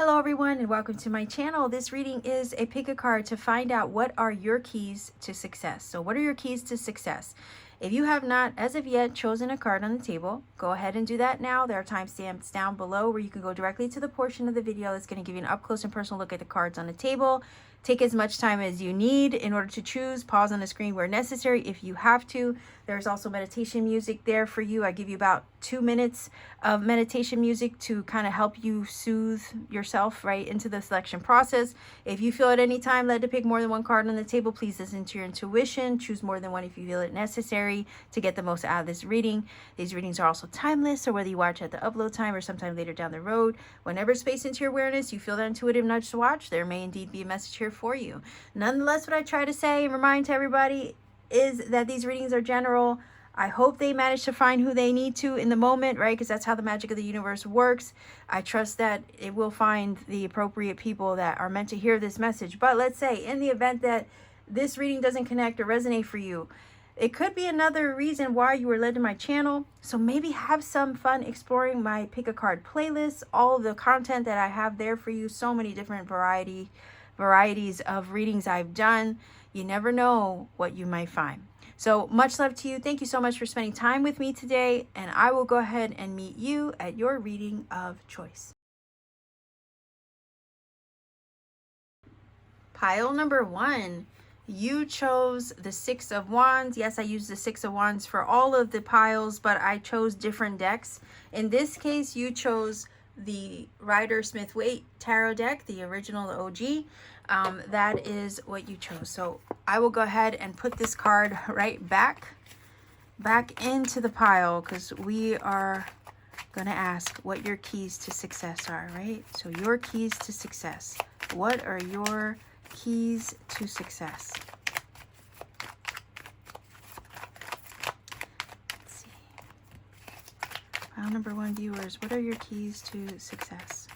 Hello everyone and welcome to my channel. This reading is a pick a card to find out what are your keys to success. So what are your keys to success? If you have not as of yet chosen a card on the table, go ahead and do that now. There are timestamps down below where you can go directly to the portion of the video that's going to give you an up close and personal look at the cards on the table. Take as much time as you need in order to choose. Pause on the screen where necessary if you have to. There's also meditation music there for you. I give you about 2 minutes of meditation music to kind of help you soothe yourself right into the selection process. If you feel at any time led to pick more than one card on the table, please listen to your intuition. Choose more than one if you feel it necessary to get the most out of this reading. These readings are also timeless, so whether you watch at the upload time or sometime later down the road, whenever space into your awareness, you feel that intuitive nudge to watch, there may indeed be a message here for you. Nonetheless, what I try to say and remind to everybody is that these readings are general. I hope they manage to find who they need to in the moment, right? Because that's how the magic of the universe works. I trust that it will find the appropriate people that are meant to hear this message. But let's say in the event that this reading doesn't connect or resonate for you, it could be another reason why you were led to my channel. So maybe have some fun exploring my pick a card playlist, all of the content that I have there for you, so many different varieties of readings I've done. You never know what you might find. So much love to you. Thank you so much for spending time with me today. And I will go ahead and meet you at your reading of choice. Pile number 1. You chose the 6 of Wands. Yes, I used the 6 of Wands for all of the piles, but I chose different decks. In this case, you chose the Rider-Smith-Waite tarot deck, the original, the OG. That is what you chose. So I will go ahead and put this card right back into the pile, because we are going to ask what your keys to success are, right? So your keys to success. What are your keys to success? Let's see. Pile number 1 viewers, what are your keys to success?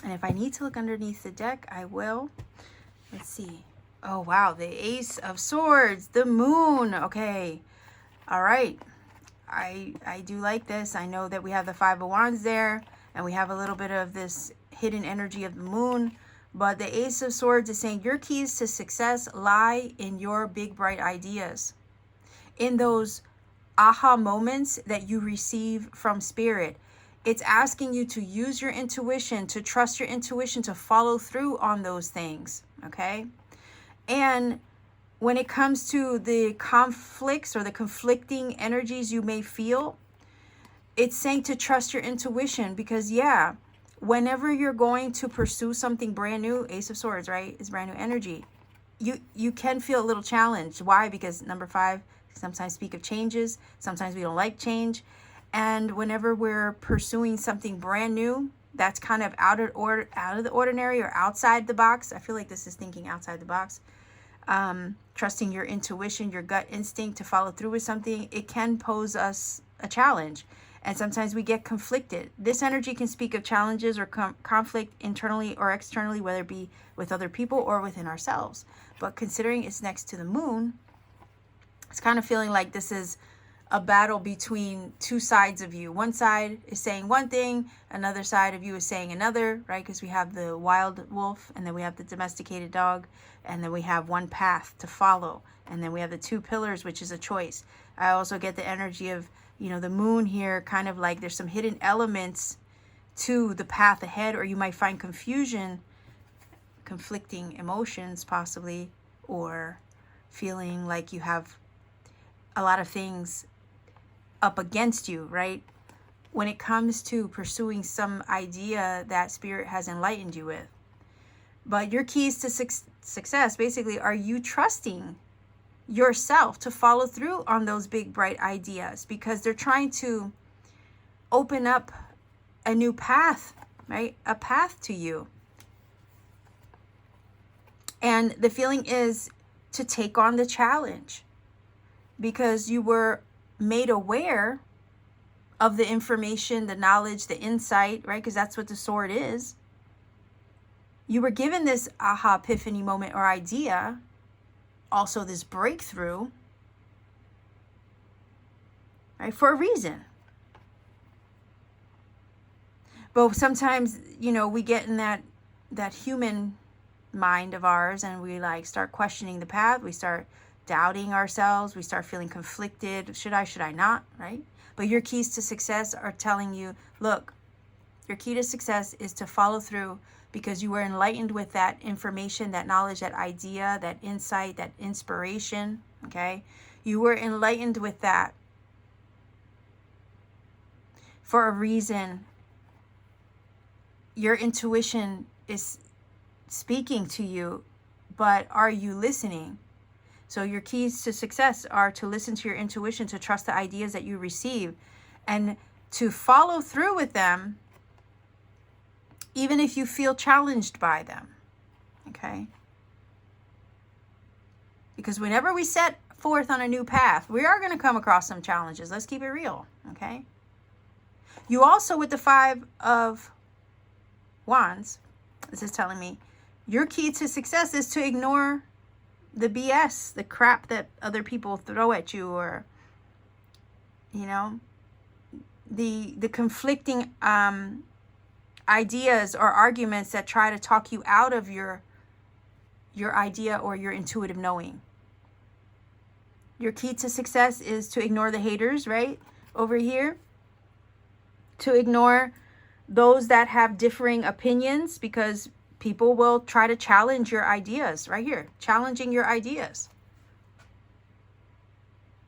And if I need to look underneath the deck, I will. Let's see. Oh, wow. The Ace of Swords. The Moon. Okay. All right. I do like this. I know that we have the 5 of Wands there. And we have a little bit of this hidden energy of the Moon. But the Ace of Swords is saying your keys to success lie in your big, bright ideas. In those aha moments that you receive from Spirit. It's asking you to use your intuition, to trust your intuition, to follow through on those things, okay? And when it comes to the conflicts or the conflicting energies you may feel, it's saying to trust your intuition, because yeah, whenever you're going to pursue something brand new, Ace of Swords, right, is brand new energy, you can feel a little challenged. Why? Because number 5 sometimes speak of changes. Sometimes we don't like change. And whenever we're pursuing something brand new, that's kind of out of the ordinary or outside the box. I feel like this is thinking outside the box. Trusting your intuition, your gut instinct to follow through with something, it can pose us a challenge. And sometimes we get conflicted. This energy can speak of challenges or conflict internally or externally, whether it be with other people or within ourselves. But considering it's next to the Moon, it's kind of feeling like this is a battle between two sides of you. One side is saying one thing, another side of you is saying another, right? Because we have the wild wolf, and then we have the domesticated dog, and then we have one path to follow, and then we have the 2 pillars, which is a choice. I also get the energy of, you know, the Moon here, kind of like there's some hidden elements to the path ahead, or you might find confusion, conflicting emotions possibly, or feeling like you have a lot of things up against you, right? When it comes to pursuing some idea that Spirit has enlightened you with. But your keys to success basically are you trusting yourself to follow through on those big, bright ideas, because they're trying to open up a new path, right? A path to you. And the feeling is to take on the challenge, because you were made aware of the information, the knowledge, the insight, right? Because that's what the sword is. You were given this aha epiphany moment or idea, also this breakthrough, right, for a reason. But sometimes, you know, we get in that human mind of ours, and we like start questioning the path. We start doubting ourselves. We start feeling conflicted. Should I not, right? But your keys to success are telling you, look, your key to success is to follow through, because you were enlightened with that information, that knowledge, that idea, that insight, that inspiration, okay? You were enlightened with that for a reason. Your intuition is speaking to you, but are you listening? So your keys to success are to listen to your intuition, to trust the ideas that you receive, and to follow through with them, even if you feel challenged by them, okay? Because whenever we set forth on a new path, we are going to come across some challenges. Let's keep it real, okay? You also, with the 5 of Wands, this is telling me, your key to success is to ignore the BS, the crap that other people throw at you, or, you know, the conflicting ideas or arguments that try to talk you out of your idea or your intuitive knowing. Your key to success is to ignore the haters, right? Over here. To ignore those that have differing opinions, because people will try to challenge your ideas, right here. Challenging your ideas.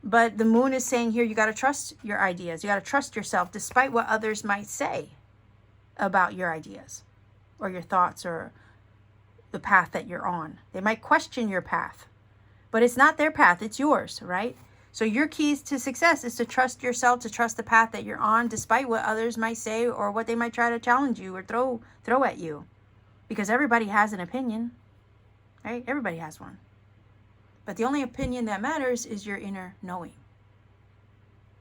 But the moon is saying here, you got to trust your ideas. You got to trust yourself, despite what others might say about your ideas or your thoughts or the path that you're on. They might question your path, but it's not their path, it's yours, right? So your keys to success is to trust yourself, to trust the path that you're on, despite what others might say or what they might try to challenge you or throw at you. Because everybody has an opinion, right? Everybody has one. But the only opinion that matters is your inner knowing.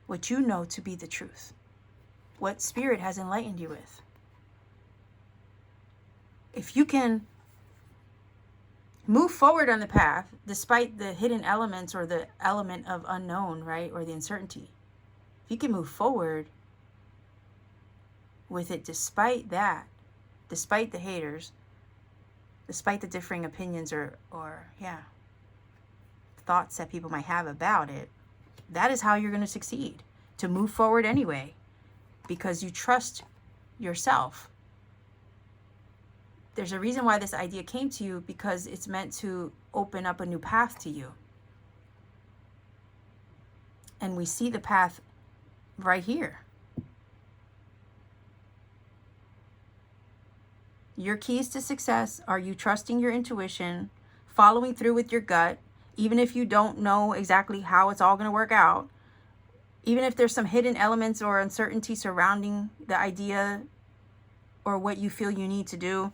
What you know to be the truth. What spirit has enlightened you with. If you can move forward on the path, despite the hidden elements or the element of unknown, right? Or the uncertainty. If you can move forward with it despite that, despite the haters, despite the differing opinions or thoughts that people might have about it, that is how you're going to succeed. To move forward anyway, because you trust yourself. There's a reason why this idea came to you, because it's meant to open up a new path to you. And we see the path right here. Your keys to success are you trusting your intuition, following through with your gut, even if you don't know exactly how it's all going to work out, even if there's some hidden elements or uncertainty surrounding the idea or what you feel you need to do.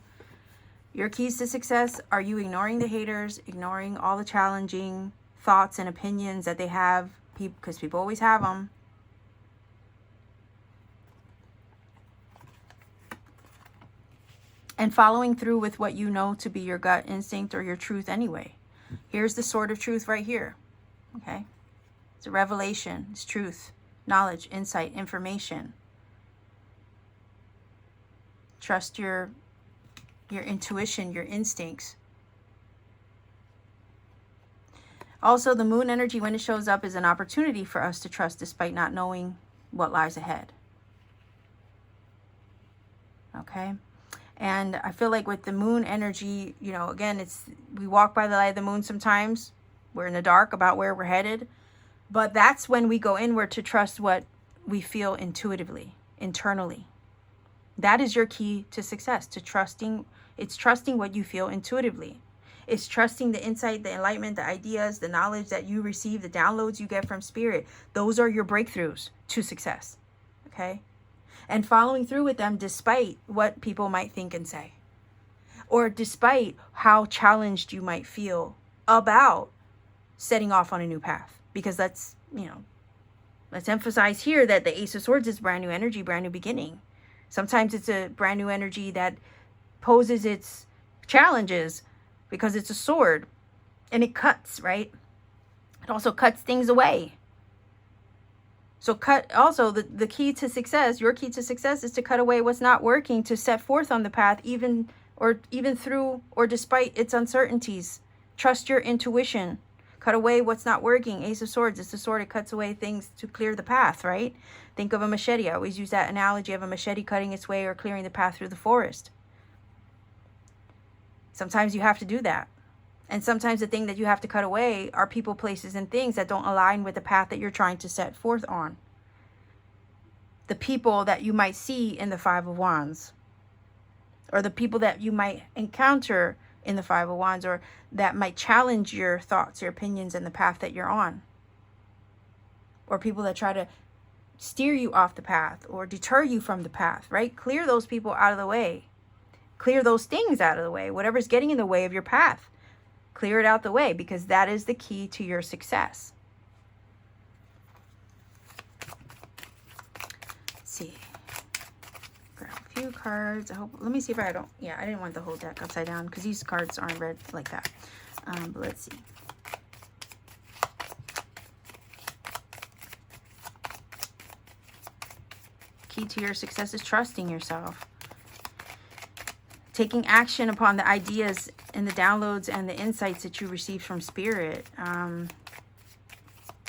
Your keys to success are you ignoring the haters, ignoring all the challenging thoughts and opinions that they have, because people always have them. And following through with what you know to be your gut instinct or your truth anyway. Here's the sword of truth right here. Okay? It's a revelation. It's truth, knowledge, insight, information. Trust your intuition, your instincts. Also, the moon energy, when it shows up, is an opportunity for us to trust despite not knowing what lies ahead. Okay? And I feel like with the moon energy, you know, again, we walk by the light of the moon sometimes. We're in the dark about where we're headed. But that's when we go inward to trust what we feel intuitively, internally. That is your key to success, to trusting. It's trusting what you feel intuitively. It's trusting the insight, the enlightenment, the ideas, the knowledge that you receive, the downloads you get from spirit. Those are your breakthroughs to success. Okay? And following through with them despite what people might think and say. Or despite how challenged you might feel about setting off on a new path. Because let's emphasize here that the Ace of Swords is brand new energy, brand new beginning. Sometimes it's a brand new energy that poses its challenges because it's a sword. And it cuts, right? It also cuts things away. So also the key to success, your key to success is to cut away what's not working, to set forth on the path, even through or despite its uncertainties. Trust your intuition. Cut away what's not working. Ace of Swords, it's the sword. It cuts away things to clear the path, right? Think of a machete. I always use that analogy of a machete cutting its way or clearing the path through the forest. Sometimes you have to do that. And sometimes the thing that you have to cut away are people, places, and things that don't align with the path that you're trying to set forth on. The people that you might see in the Five of Wands, or the people that you might encounter in the Five of Wands, or that might challenge your thoughts, your opinions, and the path that you're on. Or people that try to steer you off the path or deter you from the path, right? Clear those people out of the way. Clear those things out of the way. Whatever's getting in the way of your path, clear it out the way, because that is the key to your success. Let's see. Grab a few cards. Let me see if I don't. Yeah, I didn't want the whole deck upside down because these cards aren't read like that. But let's see. Key to your success is trusting yourself. Taking action upon the ideas and the downloads and the insights that you receive from Spirit.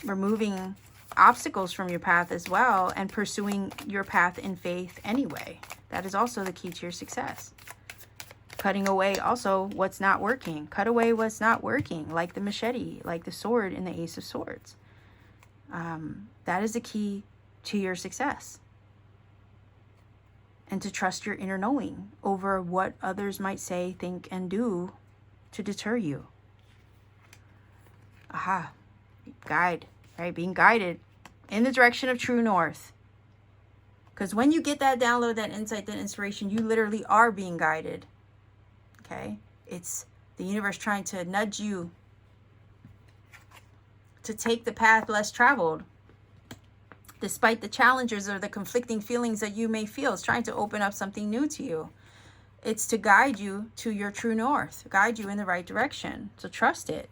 Removing obstacles from your path as well, and pursuing your path in faith anyway. That is also the key to your success. Cutting away also what's not working. Cut away what's not working, like the machete, like the sword in the Ace of Swords. That is the key to your success. And to trust your inner knowing over what others might say, think, and do to deter you. Aha. Guide, right? Being guided in the direction of true north. Because when you get that download, that insight, that inspiration, you literally are being guided. Okay? It's the universe trying to nudge you to take the path less traveled. Despite the challenges or the conflicting feelings that you may feel, it's trying to open up something new to you. It's to guide you to your true north, guide you in the right direction. So trust it.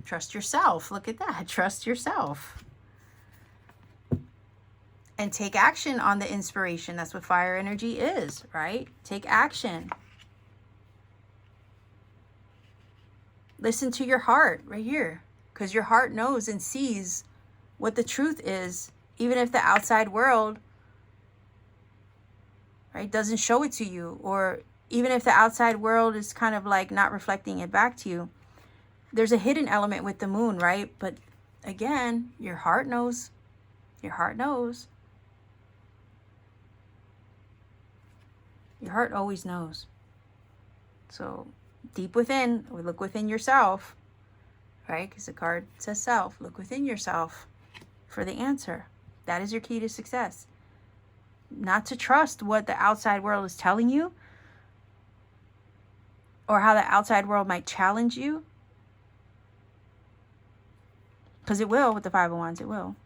Trust yourself. Look at that. Trust yourself. And take action on the inspiration. That's what fire energy is, right? Take action. Listen to your heart right here, because your heart knows and sees what the truth is, even if the outside world, right, doesn't show it to you, or even if the outside world is kind of like not reflecting it back to you. There's a hidden element with the moon, right? But again, your heart knows. Your heart knows. Your heart always knows. So deep within, or look within yourself, right? Because the card says self. Look within yourself for the answer. That is your key to success. Not to trust what the outside world is telling you, or how the outside world might challenge you. Because it will with the Five of Wands, it will.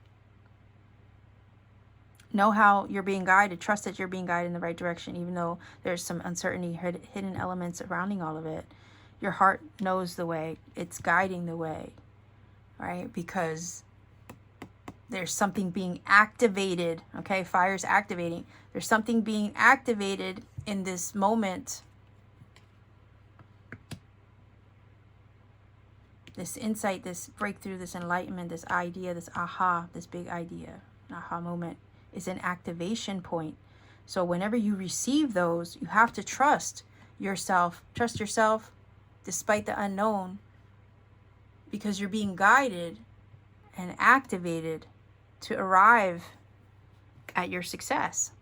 Know how you're being guided. Trust that you're being guided in the right direction, even though there's some uncertainty, hidden elements surrounding all of it. Your heart knows the way. It's guiding the way, right? Because there's something being activated, okay? Fire's activating. There's something being activated in this moment. This insight, this breakthrough, this enlightenment, this idea, this aha, this big idea, aha moment is an activation point. So whenever you receive those, you have to trust yourself. Trust yourself despite the unknown, because you're being guided and activated to arrive at your success.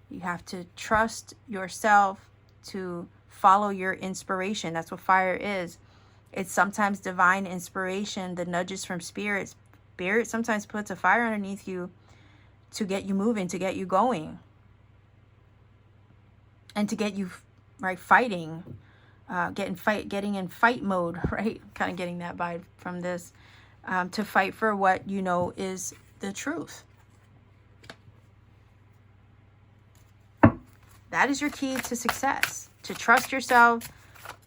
You have to trust yourself to follow your inspiration. That's what fire is. It's sometimes divine inspiration, the nudges from spirit. Spirit sometimes puts a fire underneath you to get you moving, to get you going, and to get you right fighting, getting in fight mode, right? Kind of getting that vibe from this, to fight for what you know is the truth. That is your key to success. To trust yourself,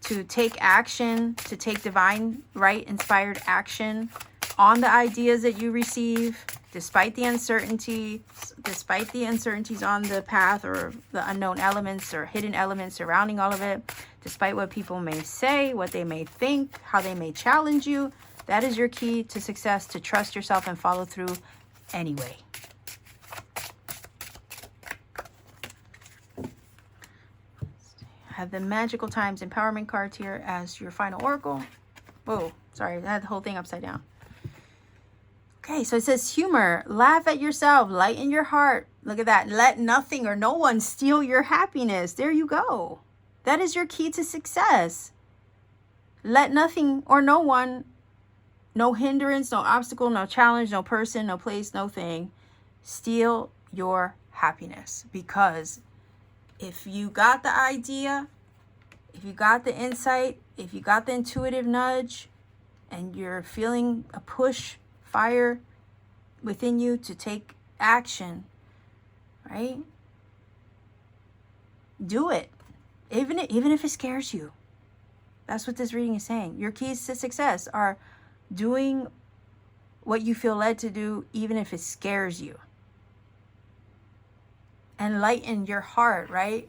to take action, to take divine, right, inspired action on the ideas that you receive, despite the uncertainty, despite the uncertainties on the path or the unknown elements or hidden elements surrounding all of it, despite what people may say, what they may think, how they may challenge you. That is your key to success, to trust yourself and follow through anyway. I have the Magical Times Empowerment cards here as your final oracle. Whoa, sorry, I had the whole thing upside down. Okay, so it says humor. Laugh at yourself. Lighten your heart. Look at that. Let nothing or no one steal your happiness. There you go. That is your key to success. Let nothing or no one, no hindrance, no obstacle, no challenge, no person, no place, no thing, steal your happiness. Because if you got the idea, if you got the insight, if you got the intuitive nudge, and you're feeling a push, fire within you to take action, right? Do it. Even if it scares you. That's what this reading is saying. Your keys to success are doing what you feel led to do, even if it scares you. And lighten your heart, right?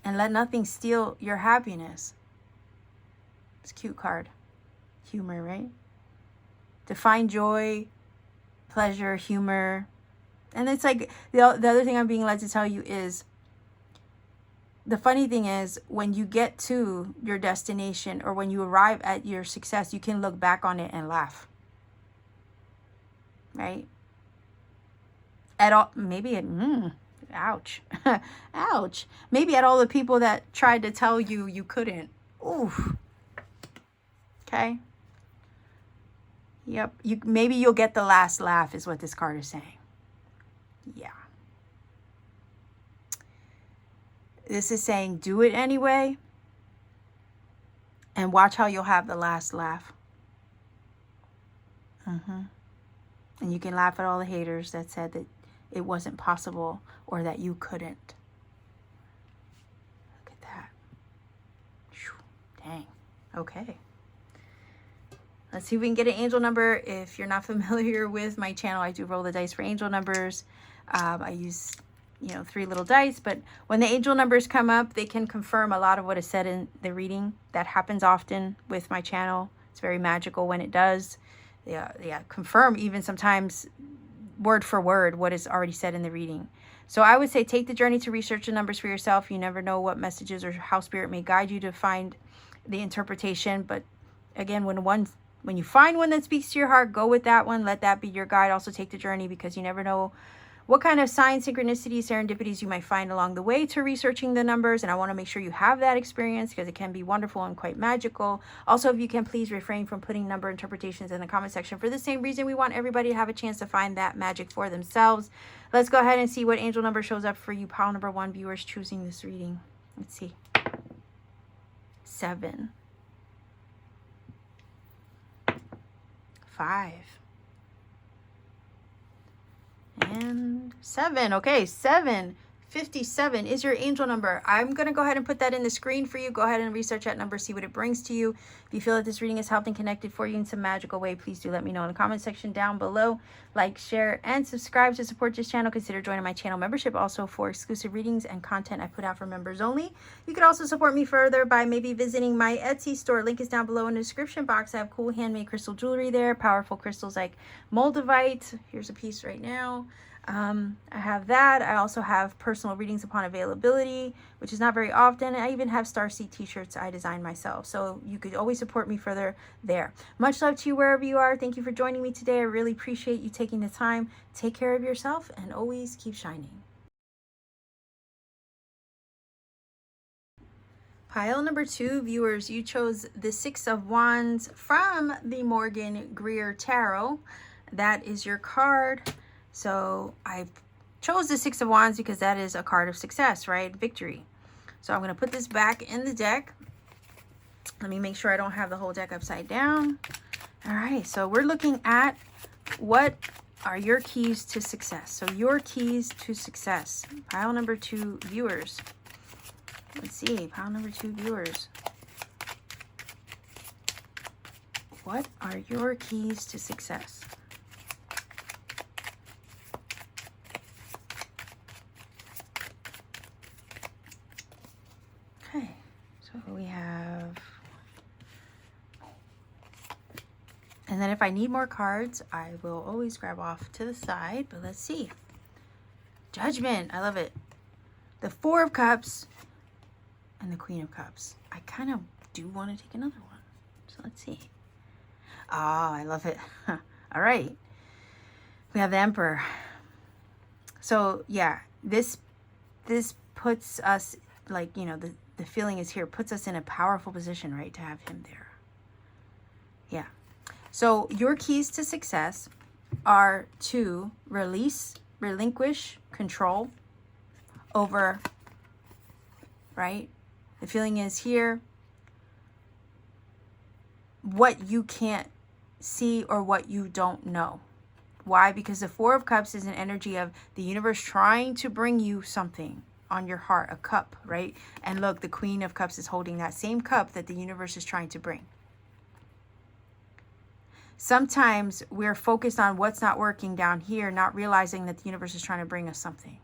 And let nothing steal your happiness. It's a cute card. Humor, right? To find joy, pleasure, humor. And it's like, the other thing I'm being led to tell you is, the funny thing is, when you get to your destination or when you arrive at your success, you can look back on it and laugh. Right? At all, maybe at, ouch. Ouch. Maybe at all the people that tried to tell you you couldn't. Oof. Okay? Yep. Maybe you'll get the last laugh is what this card is saying. Yeah. This is saying do it anyway. And watch how you'll have the last laugh. And you can laugh at all the haters that said that it wasn't possible or that you couldn't. Look at that. Dang. Okay. Let's see if we can get an angel number. If you're not familiar with my channel, I do roll the dice for angel numbers. I use, 3 little dice, but when the angel numbers come up, they can confirm a lot of what is said in the reading. That happens often with my channel. It's very magical when it does. Yeah, confirm even sometimes word for word what is already said in the reading. So I would say take the journey to research the numbers for yourself. You never know what messages or how spirit may guide you to find the interpretation. But again, when you find one that speaks to your heart, go with that one. Let that be your guide. Also take the journey, because you never know what kind of signs, synchronicities, serendipities you might find along the way to researching the numbers. And I want to make sure you have that experience, because it can be wonderful and quite magical. Also, if you can, please refrain from putting number interpretations in the comment section. For the same reason, we want everybody to have a chance to find that magic for themselves. Let's go ahead and see what angel number shows up for you, pile number 1 viewers choosing this reading. Let's see. 7. 5. And 7. Okay, 757 is your angel number. I'm going to go ahead and put that in the screen for you. Go ahead and research that number, see what it brings to you. If you feel that this reading has helped and connected for you in some magical way, please do let me know in the comment section down below. Like, share, and subscribe to support this channel. Consider joining my channel membership also for exclusive readings and content I put out for members only. You can also support me further by maybe visiting my Etsy store. Link is down below in the description box. I have cool handmade crystal jewelry there, powerful crystals like moldavite. Here's a piece right now. I have that. I also have personal readings upon availability, which is not very often. I even have STARSEED t-shirts I designed myself. So you could always support me further there. Much love to you wherever you are. Thank you for joining me today. I really appreciate you taking the time. Take care of yourself and always keep shining. Pile number 2, viewers, you chose the 6 of Wands from the Morgan Greer Tarot. That is your card. So I chose the 6 of Wands because that is a card of success, right? Victory. So I'm going to put this back in the deck. Let me make sure I don't have the whole deck upside down. All right. So we're looking at what are your keys to success. So your keys to success. Pile number 2 viewers. Let's see. Pile number 2 viewers. What are your keys to success? Okay, so we have, and then if I need more cards, I will always grab off to the side, but let's see. Judgment, I love it. The Four of Cups and the Queen of Cups. I kind of do want to take another one, so let's see. Ah, I love it. All right, we have the Emperor. So yeah, this puts us, like, you know, the feeling is here, puts us in a powerful position, right, to have him there. Yeah. So your keys to success are to release, relinquish control over, right? The feeling is here, what you can't see or what you don't know. Why? Because the Four of Cups is an energy of the universe trying to bring you something on your heart, a cup, right? And look, the Queen of Cups is holding that same cup that the universe is trying to bring. Sometimes we're focused on what's not working down here, not realizing that the universe is trying to bring us something.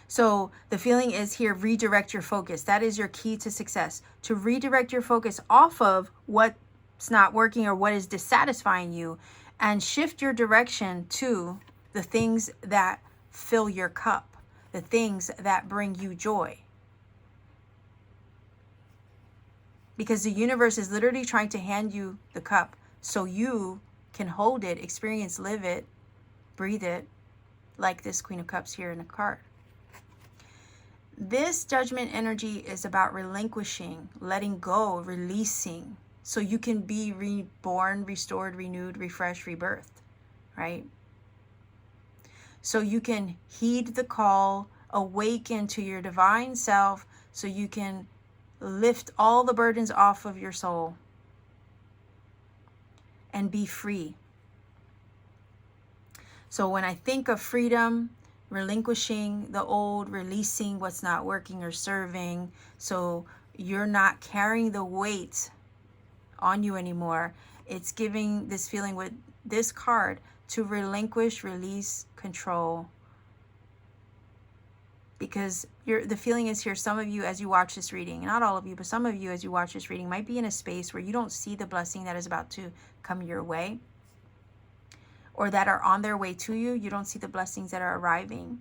So the feeling is here, redirect your focus. That is your key to success. To redirect your focus off of what's not working or what is dissatisfying you, and shift your direction to the things that fill your cup, the things that bring you joy. Because the universe is literally trying to hand you the cup so you can hold it, experience, live it, breathe it, like this Queen of Cups here in the card. This Judgment energy is about relinquishing, letting go, releasing, so you can be reborn, restored, renewed, refreshed, rebirthed, right? So you can heed the call, awaken to your divine self, so you can lift all the burdens off of your soul and be free. So when I think of freedom, relinquishing the old, releasing what's not working or serving, so you're not carrying the weight on you anymore, it's giving this feeling with this card to relinquish, release, control. Because the feeling is here, some of you as you watch this reading, not all of you, but some of you as you watch this reading might be in a space where you don't see the blessing that is about to come your way, or that are on their way to you. You don't see the blessings that are arriving.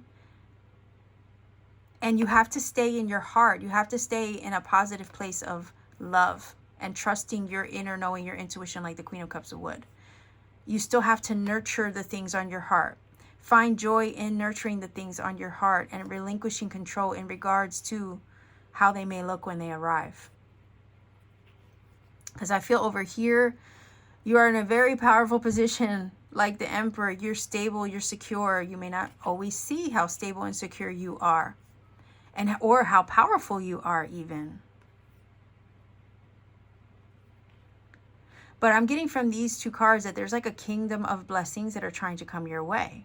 And you have to stay in your heart. You have to stay in a positive place of love and trusting your inner knowing, your intuition, like the Queen of Cups would. You still have to nurture the things on your heart. Find joy in nurturing the things on your heart and relinquishing control in regards to how they may look when they arrive. Because I feel over here, you are in a very powerful position, like the Emperor. You're stable, you're secure. You may not always see how stable and secure you are, or how powerful you are even. But I'm getting from these two cards that there's like a kingdom of blessings that are trying to come your way.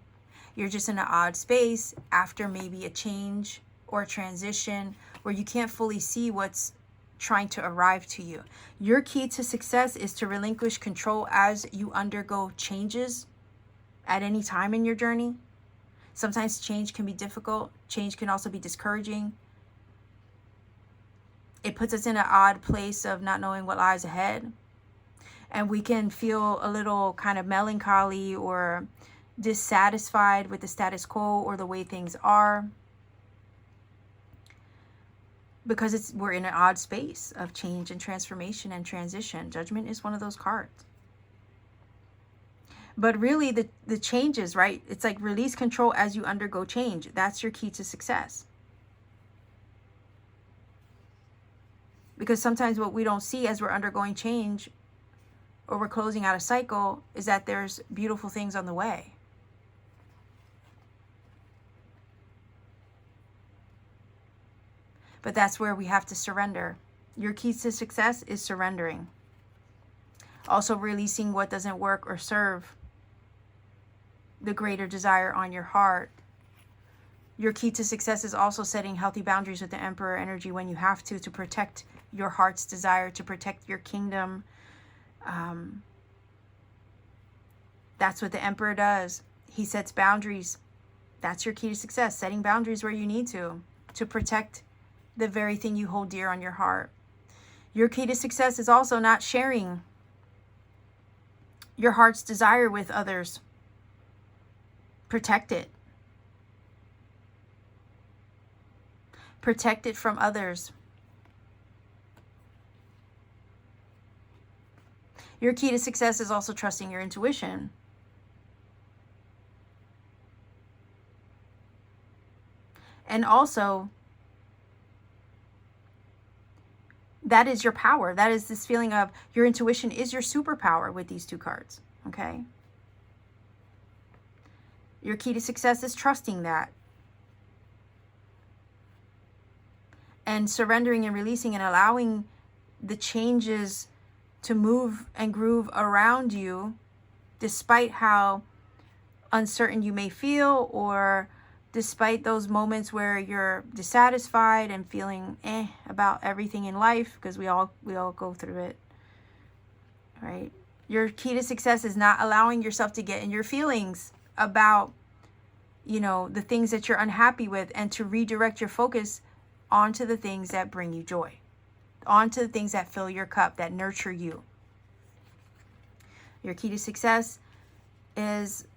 You're just in an odd space after maybe a change or a transition where you can't fully see what's trying to arrive to you. Your key to success is to relinquish control as you undergo changes at any time in your journey. Sometimes change can be difficult. Change can also be discouraging. It puts us in an odd place of not knowing what lies ahead. And we can feel a little kind of melancholy or dissatisfied with the status quo or the way things are, because we're in an odd space of change and transformation and transition. Judgment is one of those cards. But really the changes, right? It's like release control as you undergo change. That's your key to success. Because sometimes what we don't see as we're undergoing change or we're closing out a cycle is that there's beautiful things on the way. But that's where we have to surrender. Your keys to success is surrendering. Also releasing what doesn't work or serve the greater desire on your heart. Your key to success is also setting healthy boundaries with the Emperor energy when you have to protect your heart's desire, to protect your kingdom, That's what the Emperor does. He sets boundaries. That's your key to success, setting boundaries where you need to protect the very thing you hold dear on your heart. Your key to success is also not sharing your heart's desire with others. Protect it. Protect it from others. Your key to success is also trusting your intuition. And also, that is your power. That is this feeling of your intuition is your superpower with these two cards, okay? Your key to success is trusting that. And surrendering and releasing and allowing the changes to move and groove around you, despite how uncertain you may feel, or despite those moments where you're dissatisfied and feeling about everything in life, because we all go through it, right? Your key to success is not allowing yourself to get in your feelings about, the things that you're unhappy with, and to redirect your focus onto the things that bring you joy, onto the things that fill your cup, that nurture you. Your key to success is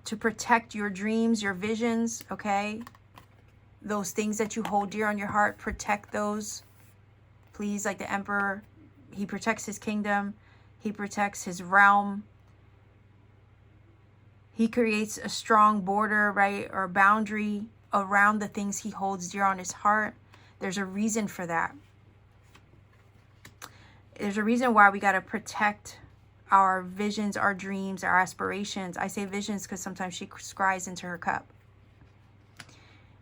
to protect your dreams, your visions, okay? Those things that you hold dear on your heart, protect those. Please, like the Emperor, he protects his kingdom. He protects his realm. He creates a strong border, right, or boundary around the things he holds dear on his heart. There's a reason for that. There's a reason why we got to protect our visions, our dreams, our aspirations. I say visions because sometimes she scries into her cup.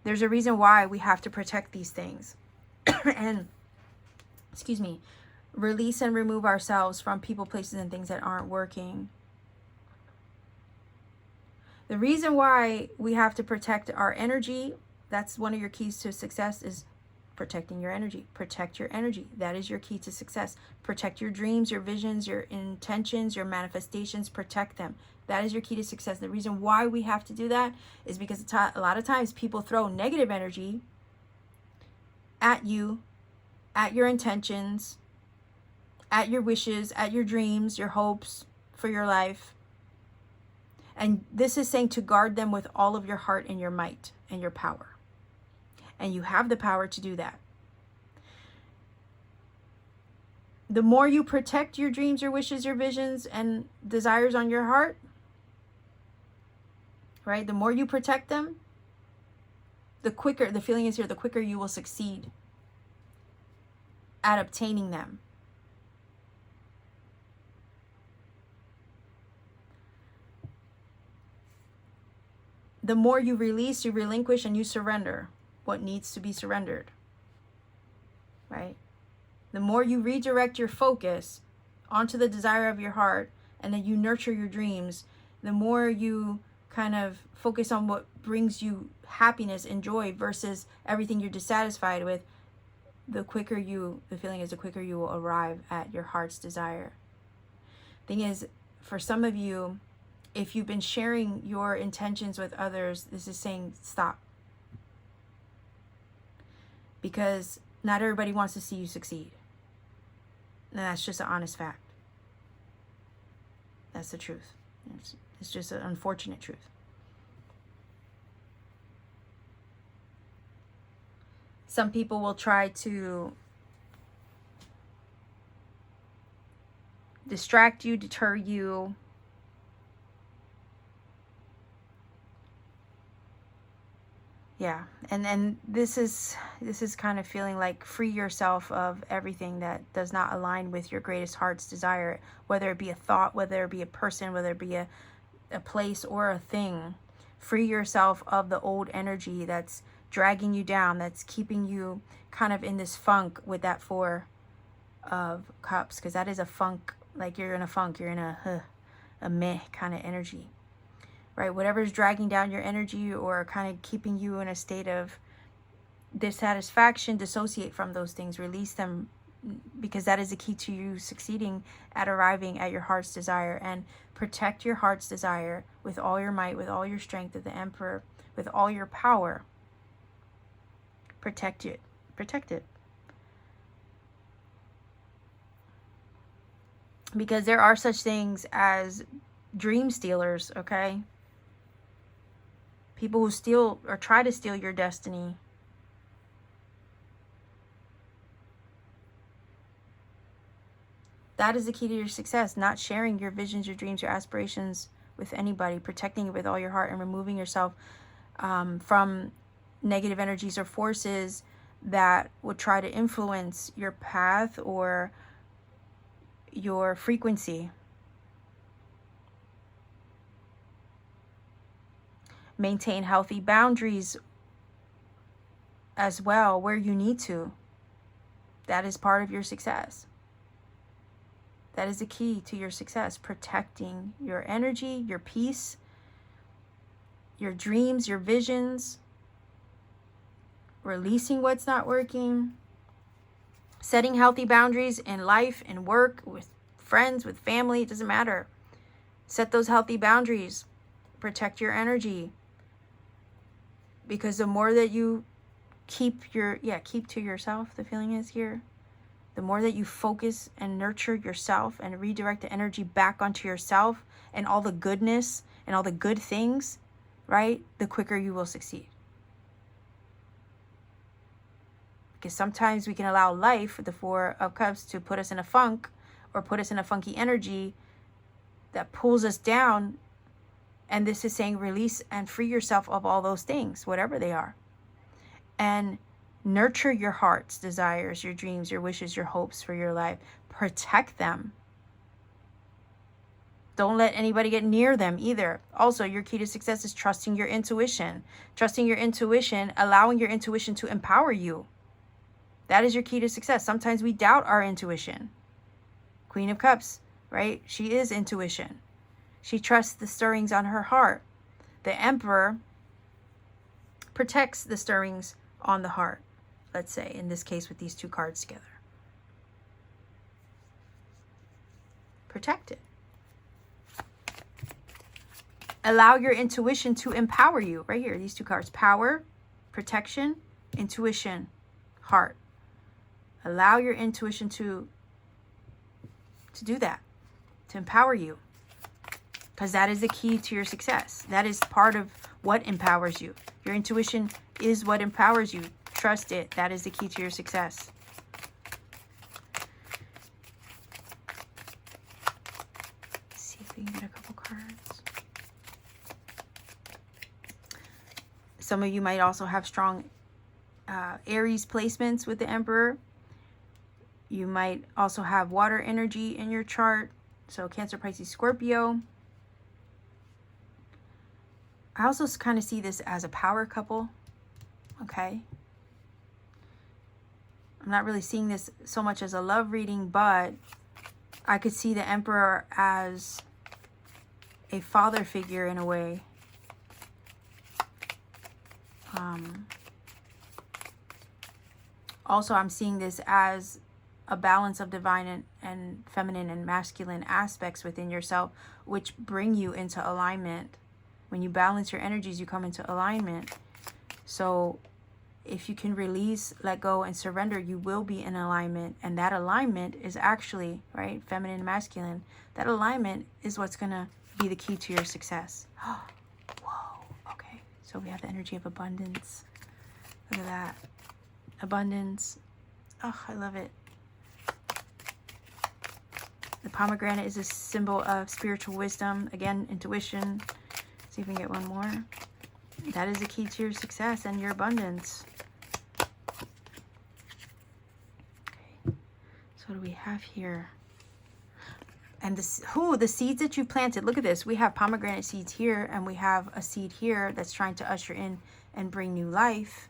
There's a reason why we have to protect these things. And, release and remove ourselves from people, places, and things that aren't working. The reason why we have to protect our energy, that's one of your keys to success, is protecting your energy. Protect your energy. That is your key to success. Protect your dreams, your visions, your intentions, your manifestations. Protect them. That is your key to success. The reason why we have to do that is because a lot of times people throw negative energy at you, at your intentions, at your wishes, at your dreams, your hopes for your life. And this is saying to guard them with all of your heart and your might and your power. And you have the power to do that. The more you protect your dreams, your wishes, your visions, and desires on your heart, right? The more you protect them, the quicker, the feeling is here, the quicker you will succeed at obtaining them. The more you release, you relinquish, and you surrender what needs to be surrendered, right? The more you redirect your focus onto the desire of your heart, and then you nurture your dreams, the more you kind of focus on what brings you happiness and joy versus everything you're dissatisfied with, the quicker you will arrive at your heart's desire. Thing is, for some of you, if you've been sharing your intentions with others, this is saying stop. Because not everybody wants to see you succeed. And that's just an honest fact. That's the truth. It's just an unfortunate truth. Some people will try to distract you, deter you. Yeah, and this is kind of feeling like free yourself of everything that does not align with your greatest heart's desire, whether it be a thought, whether it be a person, whether it be a place or a thing. Free yourself of the old energy that's dragging you down, that's keeping you kind of in this funk with that Four of Cups, because that is a funk, like you're in a funk, you're in a meh kind of energy. Right, whatever's dragging down your energy or kind of keeping you in a state of dissatisfaction, dissociate from those things, release them because that is the key to you succeeding at arriving at your heart's desire. And protect your heart's desire with all your might, with all your strength of the Emperor, with all your power. Protect it. Protect it. Because there are such things as dream stealers, okay? People who steal or try to steal your destiny. That is the key to your success. Not sharing your visions, your dreams, your aspirations with anybody. Protecting it with all your heart and removing yourself from negative energies or forces that would try to influence your path or your frequency. Maintain healthy boundaries as well where you need to. That is part of your success. That is the key to your success. Protecting your energy, your peace, your dreams, your visions. Releasing what's not working. Setting healthy boundaries in life and work, with friends, with family, it doesn't matter. Set those healthy boundaries. Protect your energy. Because the more that you keep to yourself, the feeling is here. The more that you focus and nurture yourself and redirect the energy back onto yourself and all the goodness and all the good things, right? The quicker you will succeed. Because sometimes we can allow life, the Four of Cups, to put us in a funk or put us in a funky energy that pulls us down. And this is saying release and free yourself of all those things, whatever they are. And nurture your heart's desires, your dreams, your wishes, your hopes for your life. Protect them. Don't let anybody get near them either. Also, your key to success is trusting your intuition. Trusting your intuition, allowing your intuition to empower you. That is your key to success. Sometimes we doubt our intuition. Queen of Cups, right? She is intuition. She trusts the stirrings on her heart. The Emperor protects the stirrings on the heart, let's say, in this case with these two cards together. Protect it. Allow your intuition to empower you. Right here, these two cards. Power, protection, intuition, heart. Allow your intuition to do that, to empower you. Because that is the key to your success. That is part of what empowers you. Your intuition is what empowers you. Trust it. That is the key to your success. Let's see if we can get a couple cards. Some of you might also have strong Aries placements with the Emperor. You might also have water energy in your chart. So Cancer, Pisces, Scorpio. I also kind of see this as a power couple. Okay. I'm not really seeing this so much as a love reading, but I could see the Emperor as a father figure in a way. Also, I'm seeing this as a balance of divine and feminine and masculine aspects within yourself, which bring you into alignment. When you balance your energies, you come into alignment. So if you can release, let go, and surrender, you will be in alignment. And that alignment is actually, right, feminine and masculine. That alignment is what's going to be the key to your success. Whoa, okay. So we have the energy of abundance. Look at that. Abundance. Oh, I love it. The pomegranate is a symbol of spiritual wisdom. Again, intuition. See if we can get one more. That is the key to your success and your abundance. Okay. So what do we have here? And this, the seeds that you planted. Look at this. We have pomegranate seeds here, and we have a seed here that's trying to usher in and bring new life.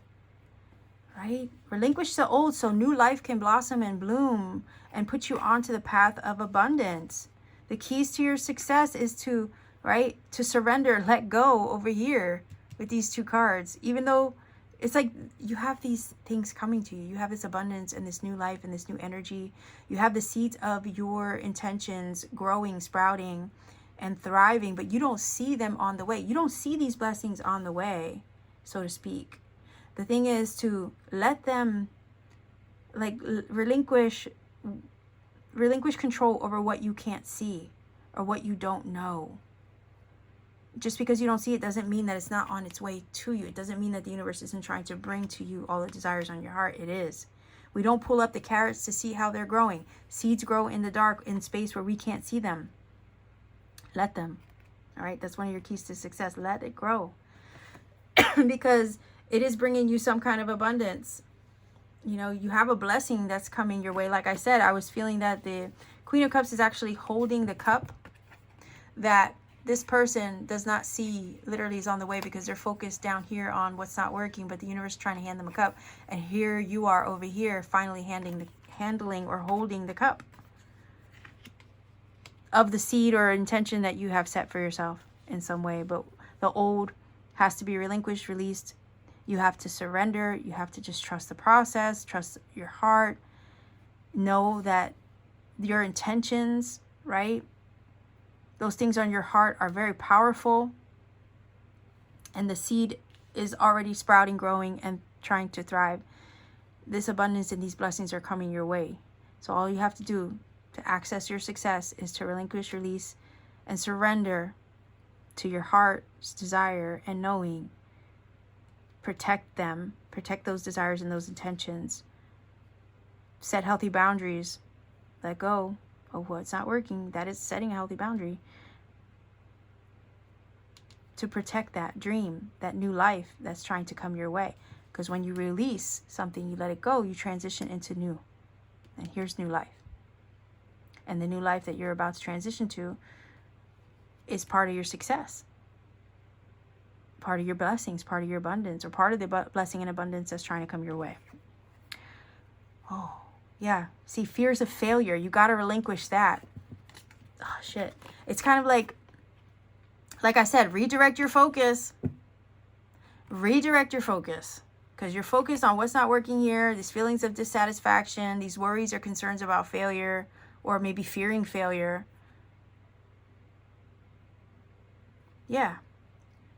Right? Relinquish the old so new life can blossom and bloom and put you onto the path of abundance. The keys to your success is to, right, to surrender, let go over here with these two cards. Even though It's like you have these things coming to you. You have this abundance and this new life and this new energy. You have the seeds of your intentions growing, sprouting, and thriving, but you don't see them on the way. You don't see these blessings on the way, so to speak. The thing is to let them, like, relinquish control over what you can't see or what you don't know. Just because you don't see it doesn't mean that it's not on its way to you. It doesn't mean that the universe isn't trying to bring to you all the desires on your heart. It is. We don't pull up the carrots to see how they're growing. Seeds grow in the dark, in space where we can't see them. Let them. All right, that's one of your keys to success. Let it grow. Because it is bringing you some kind of abundance. You know, you have a blessing that's coming your way. Like I said, I was feeling that the Queen of Cups is actually holding the cup that this person does not see, literally is on the way, because they're focused down here on what's not working, but the universe is trying to hand them a cup. And here you are over here finally handling or holding the cup of the seed or intention that you have set for yourself in some way. But the old has to be relinquished, released. You have to surrender. You have to just trust the process, trust your heart. Know that your intentions, right? Those things on your heart are very powerful. And the seed is already sprouting, growing, and trying to thrive. This abundance and these blessings are coming your way. So all you have to do to access your success is to relinquish, release, and surrender to your heart's desire and knowing. Protect them. Protect those desires and those intentions. Set healthy boundaries. Let go of what's not working. That is setting a healthy boundary. To protect that dream, that new life that's trying to come your way. Because when you release something, you let it go, you transition into new. And here's new life. And the new life that you're about to transition to is part of your success. Part of your blessings, part of your abundance, or part of the blessing and abundance that's trying to come your way. Oh, yeah. See, fears of failure. You got to relinquish that. Oh, shit. It's kind of like I said, redirect your focus. Redirect your focus. Because you're focused on what's not working here, these feelings of dissatisfaction, these worries or concerns about failure, or maybe fearing failure. Yeah.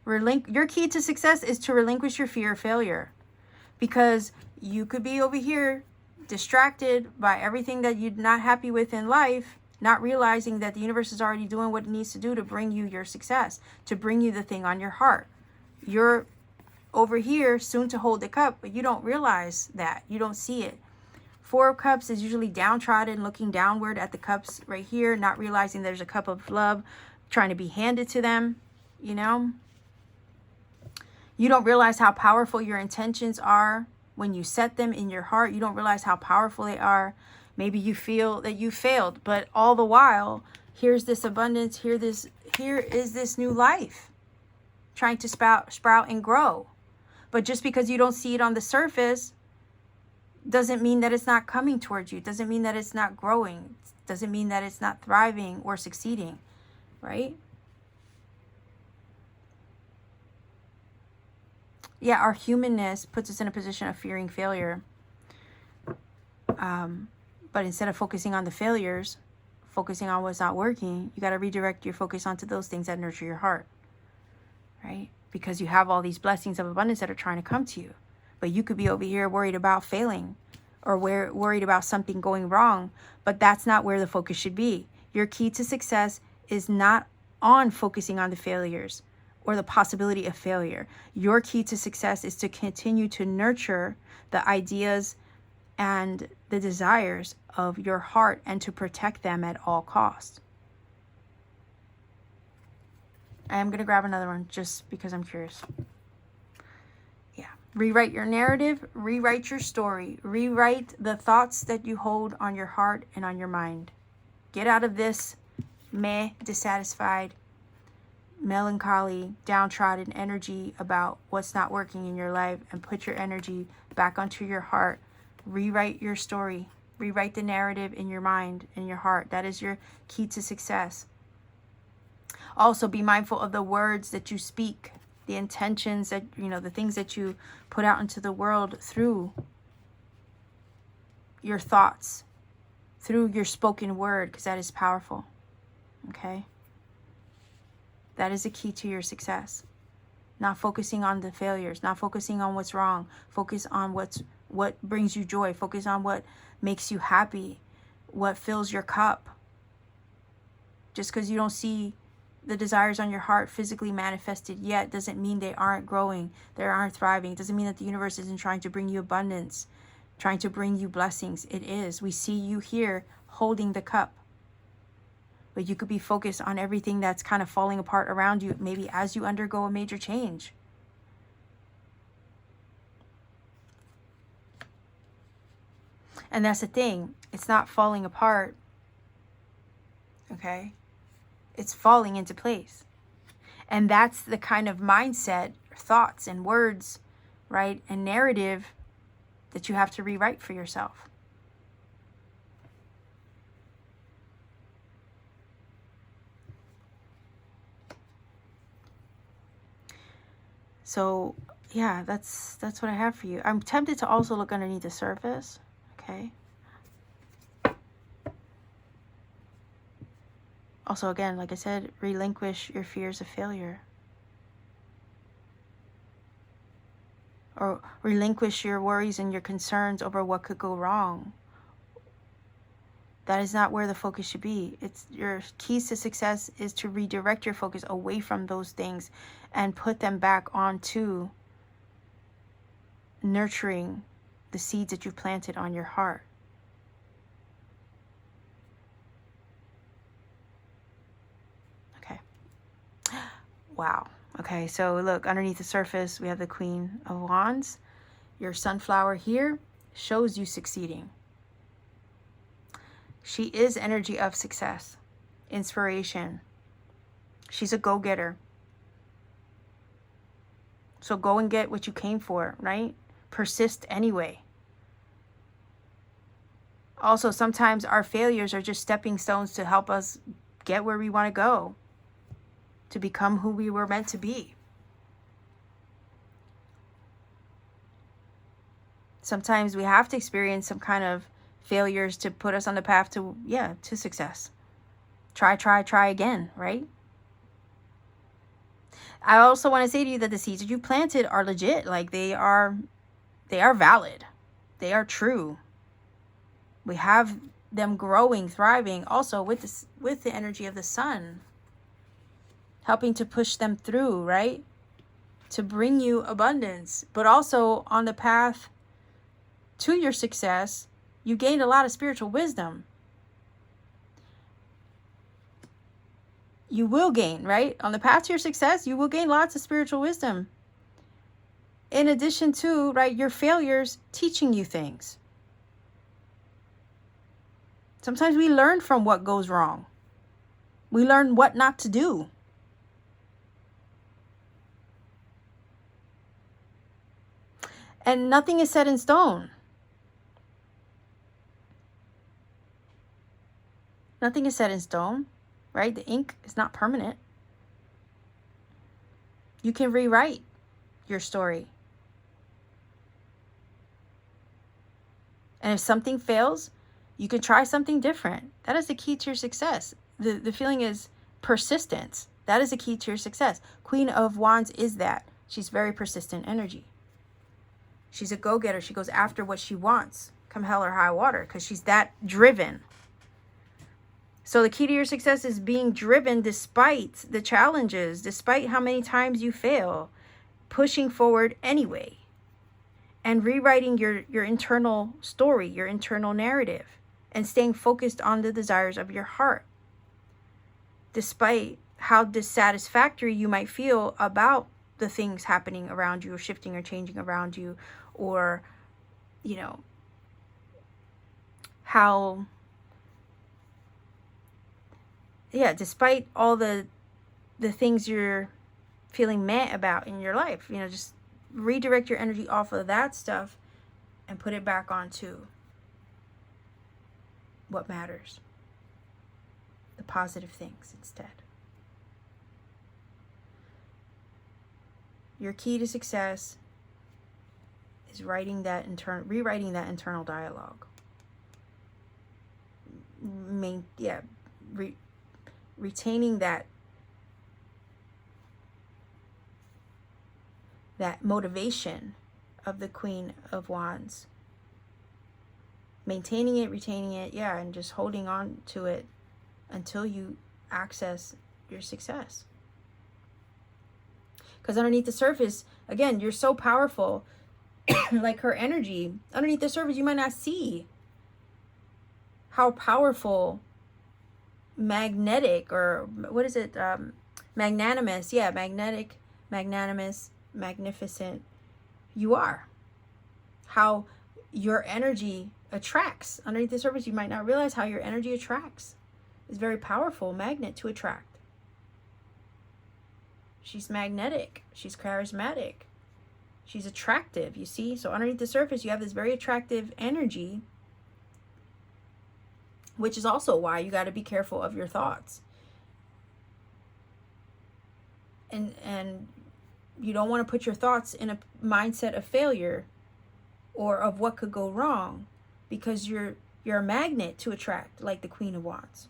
Your key to success is to relinquish your fear of failure. Because you could be over here distracted by everything that you're not happy with in life, not realizing that the universe is already doing what it needs to do to bring you your success, to bring you the thing on your heart. You're over here soon to hold the cup, but you don't realize that. You don't see it. Four of Cups is usually downtrodden, looking downward at the cups right here, not realizing there's a cup of love trying to be handed to them, you know? You don't realize how powerful your intentions are when you set them in your heart. You don't realize how powerful they are. Maybe you feel that you failed, but all the while, here's this abundance, here is this new life trying to sprout and grow. But just because you don't see it on the surface doesn't mean that it's not coming towards you. Doesn't mean that it's not growing. Doesn't mean that it's not thriving or succeeding, right? Yeah, our humanness puts us in a position of fearing failure. But instead of focusing on the failures, focusing on what's not working, you got to redirect your focus onto those things that nurture your heart, right? Because you have all these blessings of abundance that are trying to come to you. But you could be over here worried about failing or worried about something going wrong. But that's not where the focus should be. Your key to success is not on focusing on the failures or the possibility of failure. Your key to success is to continue to nurture the ideas and the desires of your heart and to protect them at all costs. I'm going to grab another one just because I'm curious. Yeah. Rewrite your narrative. Rewrite your story. Rewrite the thoughts that you hold on your heart and on your mind. Get out of this dissatisfied, melancholy, downtrodden energy about what's not working in your life and put your energy back onto your heart. Rewrite your story. Rewrite the narrative in your mind and your heart. That is your key to success. Also, be mindful of the words that you speak. the intentions that, you know, the things that you put out into the world through your thoughts, through your spoken word, because that is powerful. Okay? That is the key to your success. Not focusing on the failures, not focusing on what's wrong. Focus on what brings you joy. Focus on what makes you happy, what fills your cup. Just because you don't see the desires on your heart physically manifested yet doesn't mean they aren't growing, they aren't thriving. It doesn't mean that the universe isn't trying to bring you abundance, trying to bring you blessings. It is. We see you here holding the cup. But you could be focused on everything that's kind of falling apart around you, maybe as you undergo a major change. And that's the thing. It's not falling apart. Okay? It's falling into place. And that's the kind of mindset, thoughts and words, right, and narrative that you have to rewrite for yourself. So, yeah, that's what I have for you. I'm tempted to also look underneath the surface, okay? Also, again, like I said, relinquish your fears of failure. Or relinquish your worries and your concerns over what could go wrong. That is not where the focus should be. It's your keys to success is to redirect your focus away from those things and put them back onto nurturing the seeds that you've planted on your heart. Okay. Wow. Okay, so look, underneath the surface, we have the Queen of Wands. Your sunflower here shows you succeeding. She is energy of success, inspiration. She's a go-getter. So go and get what you came for, right? Persist anyway. Also, sometimes our failures are just stepping stones to help us get where we want to go, to become who we were meant to be. Sometimes we have to experience some kind of failures to put us on the path to, to success. Try again, right? I also want to say to you that the seeds that you planted are legit. Like they are valid. They are true. We have them growing, thriving, also with the energy of the sun, helping to push them through, right? To bring you abundance, but also on the path to your success, you gained a lot of spiritual wisdom. You will gain, right? On the path to your success, you will gain lots of spiritual wisdom. In addition to, right, your failures teaching you things. Sometimes we learn from what goes wrong. We learn what not to do. And nothing is set in stone. Nothing is set in stone, right? The ink is not permanent. You can rewrite your story. And if something fails, you can try something different. That is the key to your success. The feeling is persistence. That is the key to your success. Queen of Wands is that. She's very persistent energy. She's a go-getter. She goes after what she wants, come hell or high water, because she's that driven. So the key to your success is being driven despite the challenges, despite how many times you fail, pushing forward anyway, and rewriting your internal story, your internal narrative, and staying focused on the desires of your heart, despite how dissatisfactory you might feel about the things happening around you or shifting or changing around you, or, you know, how... despite all the things you're feeling meh about in your life, just redirect your energy off of that stuff and put it back onto what matters. The positive things instead. Your key to success is rewriting that internal dialogue. Retaining that motivation of the Queen of Wands. Maintaining it, retaining it, and just holding on to it until you access your success. Because underneath the surface, again, you're so powerful. Like her energy, underneath the surface, you might not see how powerful, magnetic, or what is it? Magnanimous. Yeah, magnetic, magnanimous, magnificent you are. How your energy attracts. Underneath the surface, you might not realize how your energy attracts. It's very powerful magnet to attract. She's magnetic. She's charismatic. She's attractive, you see? So underneath the surface, you have this very attractive energy, which is also why you got to be careful of your thoughts. And you don't want to put your thoughts in a mindset of failure or of what could go wrong, because you're a magnet to attract, like the Queen of Wands.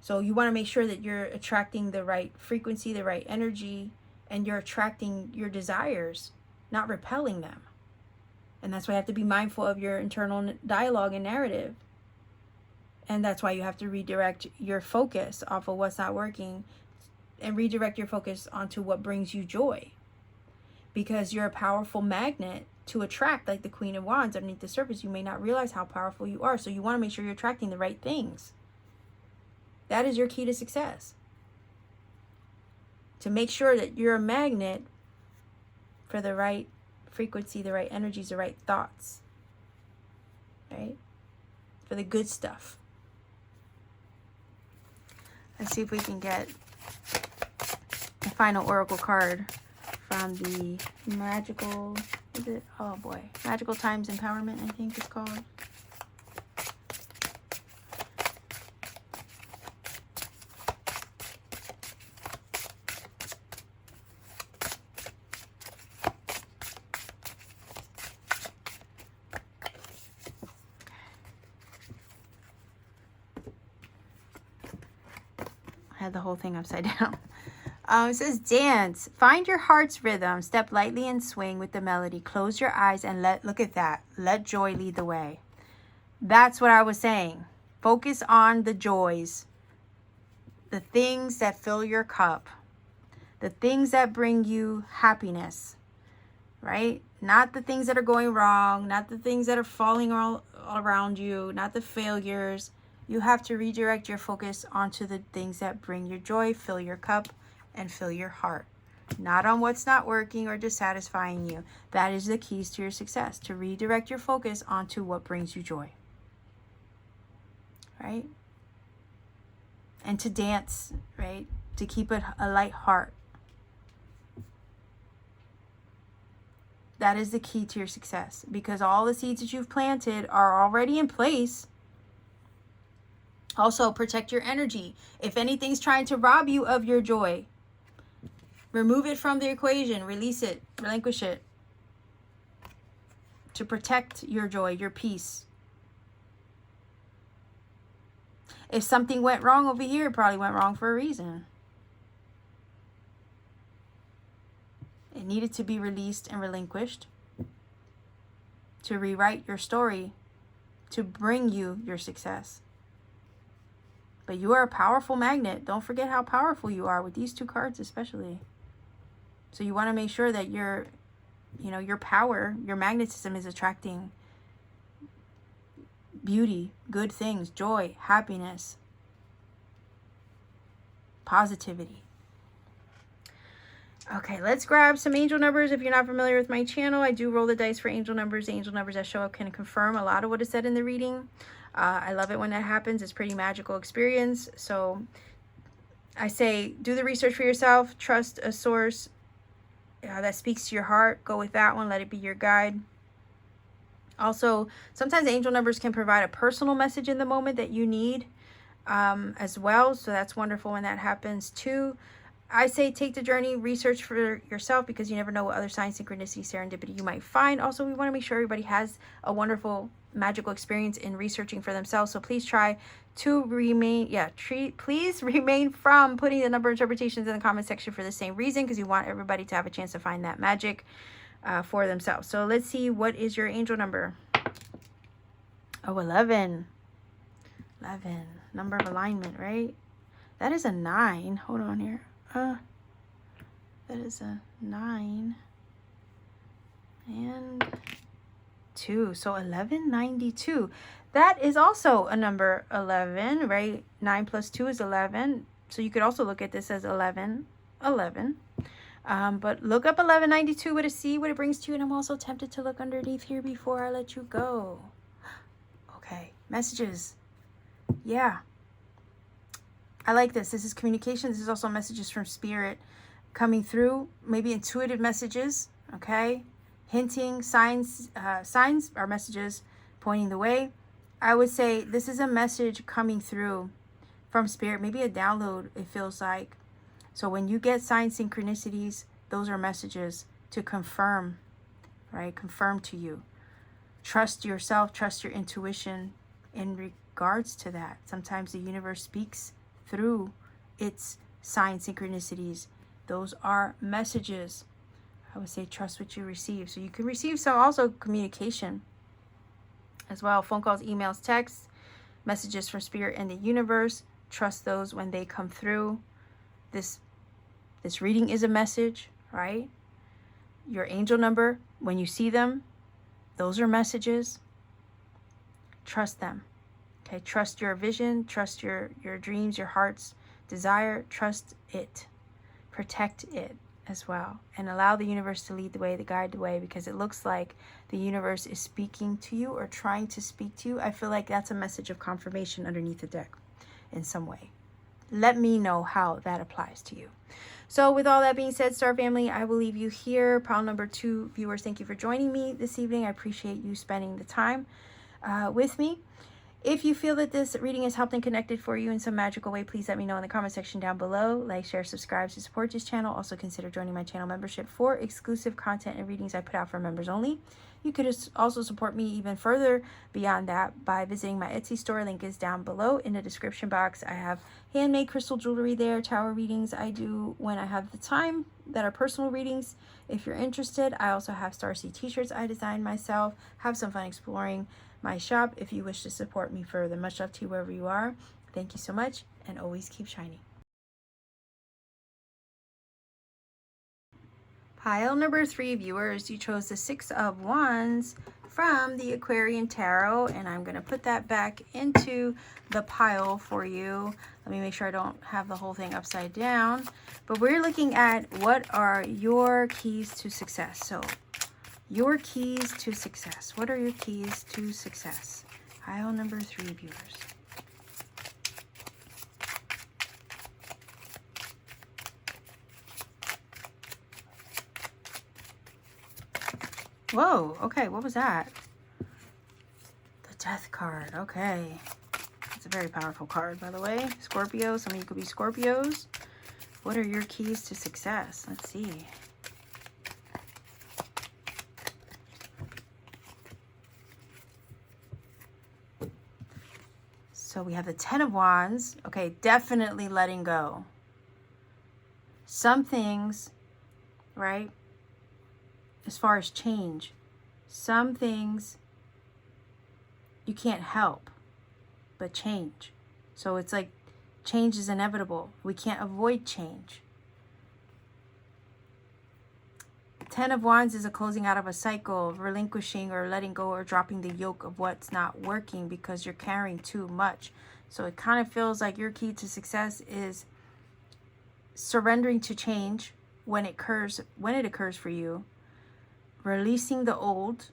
So you want to make sure that you're attracting the right frequency, the right energy, and you're attracting your desires, not repelling them. And that's why you have to be mindful of your internal dialogue and narrative. And that's why you have to redirect your focus off of what's not working and redirect your focus onto what brings you joy. Because you're a powerful magnet to attract, like the Queen of Wands. Underneath the surface, you may not realize how powerful you are. So you want to make sure you're attracting the right things. That is your key to success. To make sure that you're a magnet for the right frequency, the right energies, the right thoughts. Right? For the good stuff. Let's see if we can get the final oracle card from the magical, is it? Oh boy. Magical Times Empowerment, I think it's called. I had the whole thing upside down. It says, dance. Find your heart's rhythm. Step lightly and swing with the melody. Close your eyes and look at that. Let joy lead the way. That's what I was saying. Focus on the joys. The things that fill your cup. The things that bring you happiness. Right? Not the things that are going wrong. Not the things that are falling all around you. Not the failures. You have to redirect your focus onto the things that bring you joy, fill your cup, and fill your heart. Not on what's not working or dissatisfying you. That is the keys to your success. To redirect your focus onto what brings you joy. Right? And to dance, right? To keep it a light heart. That is the key to your success. Because all the seeds that you've planted are already in place. Also, protect your energy. If anything's trying to rob you of your joy, remove it from the equation. Release it. Relinquish it. To protect your joy, your peace. If something went wrong over here, it probably went wrong for a reason. It needed to be released and relinquished. To rewrite your story. To bring you your success. But you are a powerful magnet. Don't forget how powerful you are with these two cards especially. So you want to make sure that your power, your magnetism is attracting beauty, good things, joy, happiness, positivity. Okay, let's grab some angel numbers. If you're not familiar with my channel, I do roll the dice for angel numbers. The angel numbers that show up can confirm a lot of what is said in the reading. I love it when that happens. It's a pretty magical experience. So I say, do the research for yourself. Trust a source that speaks to your heart. Go with that one. Let it be your guide. Also, sometimes angel numbers can provide a personal message in the moment that you need as well. So that's wonderful when that happens too. I say take the journey, research for yourself, because you never know what other signs, synchronicity, serendipity you might find. Also, we want to make sure everybody has a wonderful, magical experience in researching for themselves. So please try to remain, please remain from putting the number interpretations in the comment section for the same reason, because you want everybody to have a chance to find that magic for themselves. So let's see, what is your angel number? Oh, 11. 11, number of alignment, right? That is a 9. Hold on here. That is a 9 and 2. So 1192. That is also a number 11, right? 9 plus 2 is 11. So you could also look at this as 11. But look up 1192 to see what it brings to you. And I'm also tempted to look underneath here before I let you go. Okay, messages. Yeah. I like this. This is communication. This is also messages from spirit coming through. Maybe intuitive messages. Okay. Hinting, signs. Signs are messages pointing the way. I would say this is a message coming through from spirit. Maybe a download, it feels like. So when you get signs, synchronicities, those are messages to confirm, right? Confirm to you. Trust yourself. Trust your intuition in regards to that. Sometimes the universe speaks through its signs, synchronicities. Those are messages. I would say trust what you receive. So you can receive some also communication as well. Phone calls, emails, texts, messages from spirit and the universe. Trust those when they come through. This reading is a message, right? Your angel number, when you see them, those are messages. Trust them. Okay, trust your vision, trust your dreams, your heart's desire, trust it. Protect it as well. And allow the universe to lead the way, to guide the way, because it looks like the universe is speaking to you or trying to speak to you. I feel like that's a message of confirmation underneath the deck in some way. Let me know how that applies to you. So with all that being said, Star Family, I will leave you here. Pile number 2 viewers, thank you for joining me this evening. I appreciate you spending the time with me. If you feel that this reading has helped and connected for you in some magical way, please let me know in the comment section down below. Like, share, subscribe to support this channel. Also consider joining my channel membership for exclusive content and readings I put out for members only. You could also support me even further beyond that by visiting my Etsy store. Link is down below in the description box. I have handmade crystal jewelry there, tarot readings I do when I have the time that are personal readings. If you're interested, I also have STARSEED t-shirts I designed myself. Have some fun exploring my shop if you wish to support me further. Much love to you wherever you are. Thank you so much, and always keep shining. Pile number 3 viewers, you chose the 6 of Wands from the Aquarian Tarot, and I'm going to put that back into the pile for you. Let me make sure I don't have the whole thing upside down. But we're looking at what are your keys to success. So your keys to success. What are your keys to success? Pile number 3 viewers. Whoa, okay, what was that? The Death card, okay. It's a very powerful card, by the way. Scorpio, some of you could be Scorpios. What are your keys to success? Let's see. So we have the 10 of Wands. Okay, definitely letting go. Some things, right? As far as change, some things you can't help but change. So it's like change is inevitable. We can't avoid change. 10 of Wands is a closing out of a cycle, relinquishing or letting go or dropping the yoke of what's not working because you're carrying too much. So it kind of feels like your key to success is surrendering to change when it occurs for you. Releasing the old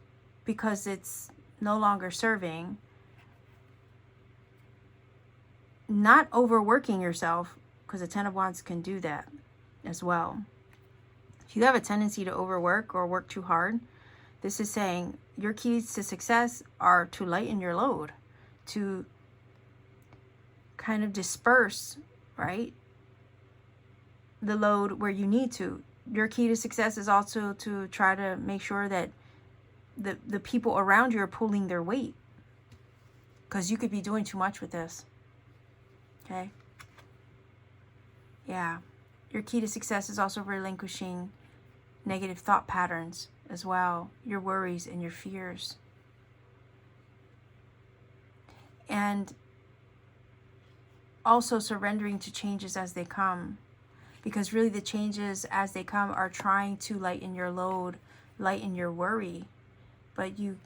because it's no longer serving. Not overworking yourself, because the 10 of Wands can do that as well. If you have a tendency to overwork or work too hard, this is saying your keys to success are to lighten your load, to kind of disperse, right? the load where you need to. Your key to success is also to try to make sure that the people around you are pulling their weight, because you could be doing too much with this. Okay? Yeah. Your key to success is also relinquishing negative thought patterns as well, your worries and your fears. And also surrendering to changes as they come, because really the changes as they come are trying to lighten your load, lighten your worry, but you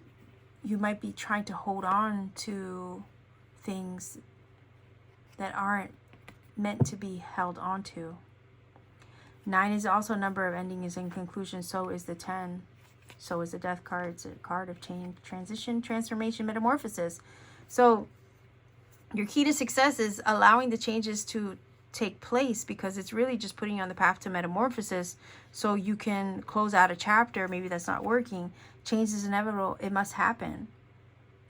might be trying to hold on to things that aren't meant to be held on to. 9 is also a number of endings and conclusions. So is the 10. So is the death card. It's a card of change, transition, transformation, metamorphosis. So your key to success is allowing the changes to take place, because it's really just putting you on the path to metamorphosis, so you can close out a chapter maybe that's not working. Change is inevitable. It must happen.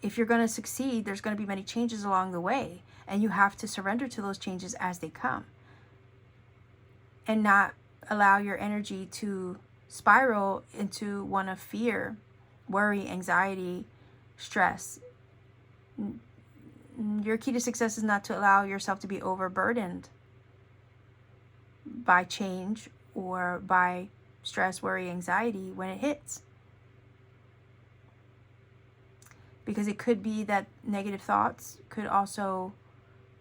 If you're going to succeed, there's going to be many changes along the way, and you have to surrender to those changes as they come, and not allow your energy to spiral into one of fear, worry, anxiety, stress. Your key to success is not to allow yourself to be overburdened by change or by stress, worry, anxiety when it hits. Because it could be that negative thoughts could also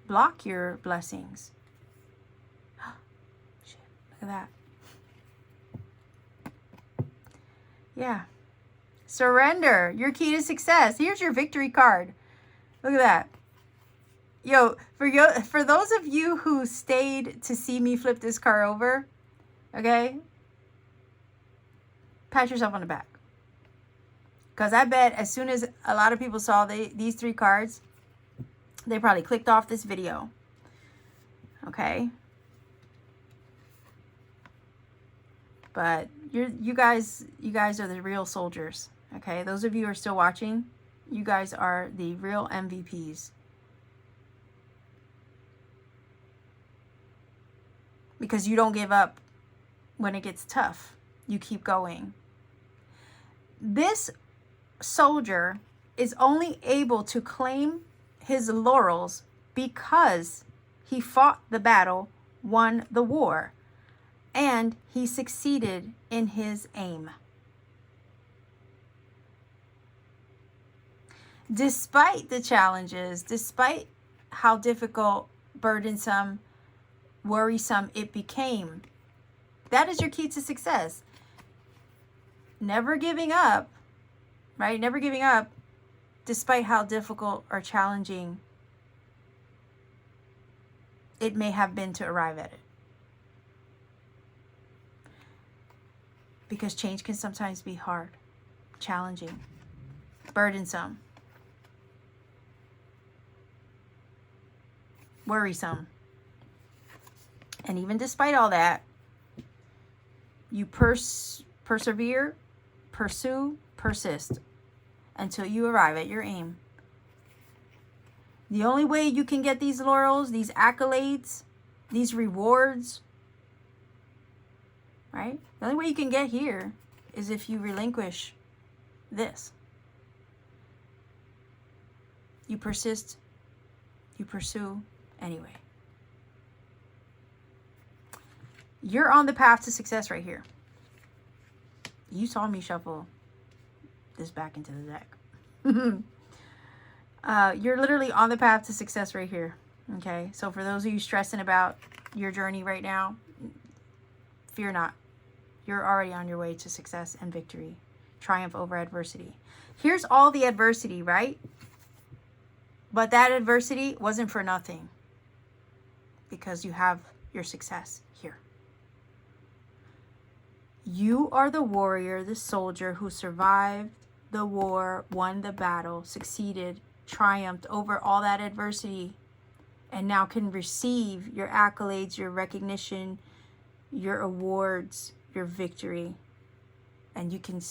block your blessings. Shit, look at that. Yeah. Surrender. Your key to success. Here's your victory card. Look at that. Yo, for those of you who stayed to see me flip this card over, okay, pat yourself on the back. Because I bet as soon as a lot of people saw these 3 cards, they probably clicked off this video. Okay? But you guys are the real soldiers. Okay? Those of you who are still watching, you guys are the real MVPs. Because you don't give up when it gets tough. You keep going. This soldier is only able to claim his laurels because he fought the battle, won the war, and he succeeded in his aim. Despite the challenges, despite how difficult, burdensome, worrisome it became, that is your key to success. Never giving up, right? Never giving up despite how difficult or challenging it may have been to arrive at it. Because change can sometimes be hard, challenging, burdensome, worrisome. And even despite all that, you persevere, pursue, persist until you arrive at your aim. The only way you can get these laurels, these accolades, these rewards, right? The only way you can get here is if you relinquish this. You persist, you pursue anyway. You're on the path to success right here. You saw me shuffle this back into the deck. You're literally on the path to success right here. Okay, so for those of you stressing about your journey right now, fear not. You're already on your way to success and victory. Triumph over adversity. Here's all the adversity, right? But that adversity wasn't for nothing, because you have your success here. You are the warrior, the soldier who survived the war, won the battle, succeeded, triumphed over all that adversity, and now can receive your accolades, your recognition, your awards, your victory. And you can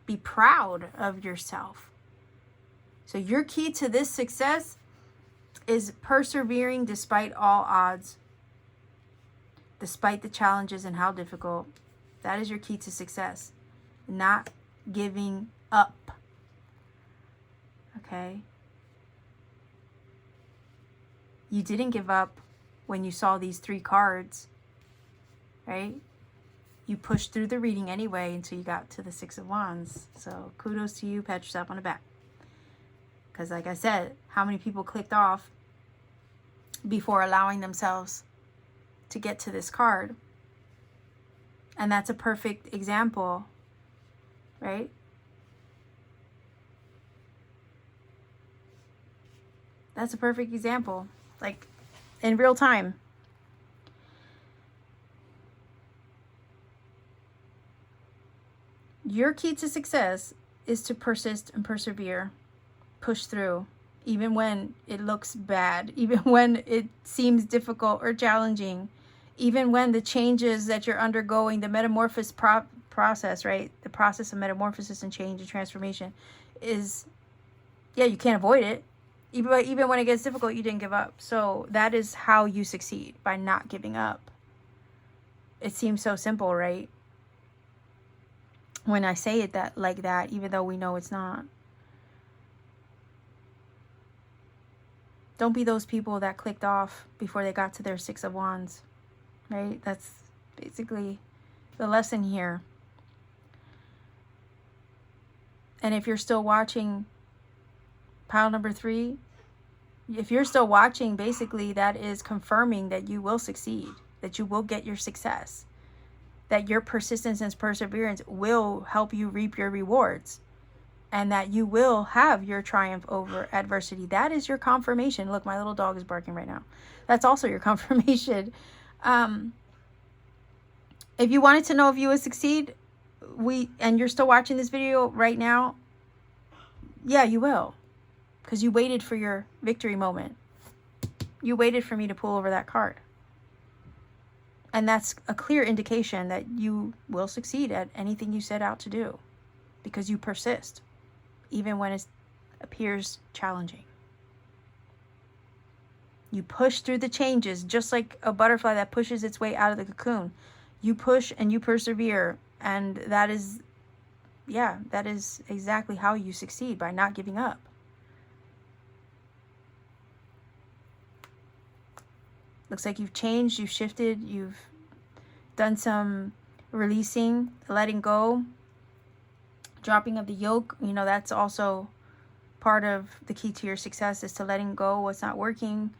be proud of yourself. So your key to this success is persevering despite all odds. despite the challenges and how difficult. That is your key to success. Not giving up. Okay? You didn't give up when you saw these 3 cards, right? You pushed through the reading anyway until you got to the 6 of Wands. So kudos to you. Pat yourself on the back. Because like I said, how many people clicked off before allowing themselves to get to this card? And that's a perfect example, right? That's a perfect example. Like, in real time. Your key to success is to persist and persevere. Push through. Even when it looks bad. Even when it seems difficult or challenging. Even when the changes that you're undergoing, the metamorphosis process, right? The process of metamorphosis and change and transformation is, yeah, you can't avoid it. Even when it gets difficult, you didn't give up. So that is how you succeed, by not giving up. It seems so simple, right? When I say it like that, even though we know it's not. Don't be those people that clicked off before they got to their 6 of Wands, right? That's basically the lesson here. And if you're still watching pile number 3, if you're still watching, basically that is confirming that you will succeed, that you will get your success, that your persistence and perseverance will help you reap your rewards, and that you will have your triumph over adversity. That is your confirmation. Look, my little dog is barking right now. That's also your confirmation. If you wanted to know if you would succeed, and you're still watching this video right now, yeah, you will. Because you waited for your victory moment. You waited for me to pull over that card. And that's a clear indication that you will succeed at anything you set out to do. Because you persist. Even when it appears challenging. You push through the changes, just like a butterfly that pushes its way out of the cocoon. You push and you persevere. And that is, yeah, that is exactly how you succeed, by not giving up. Looks like you've changed, you've shifted, you've done some releasing, letting go, dropping of the yoke. You know, that's also part of the key to your success, is to letting go what's not working,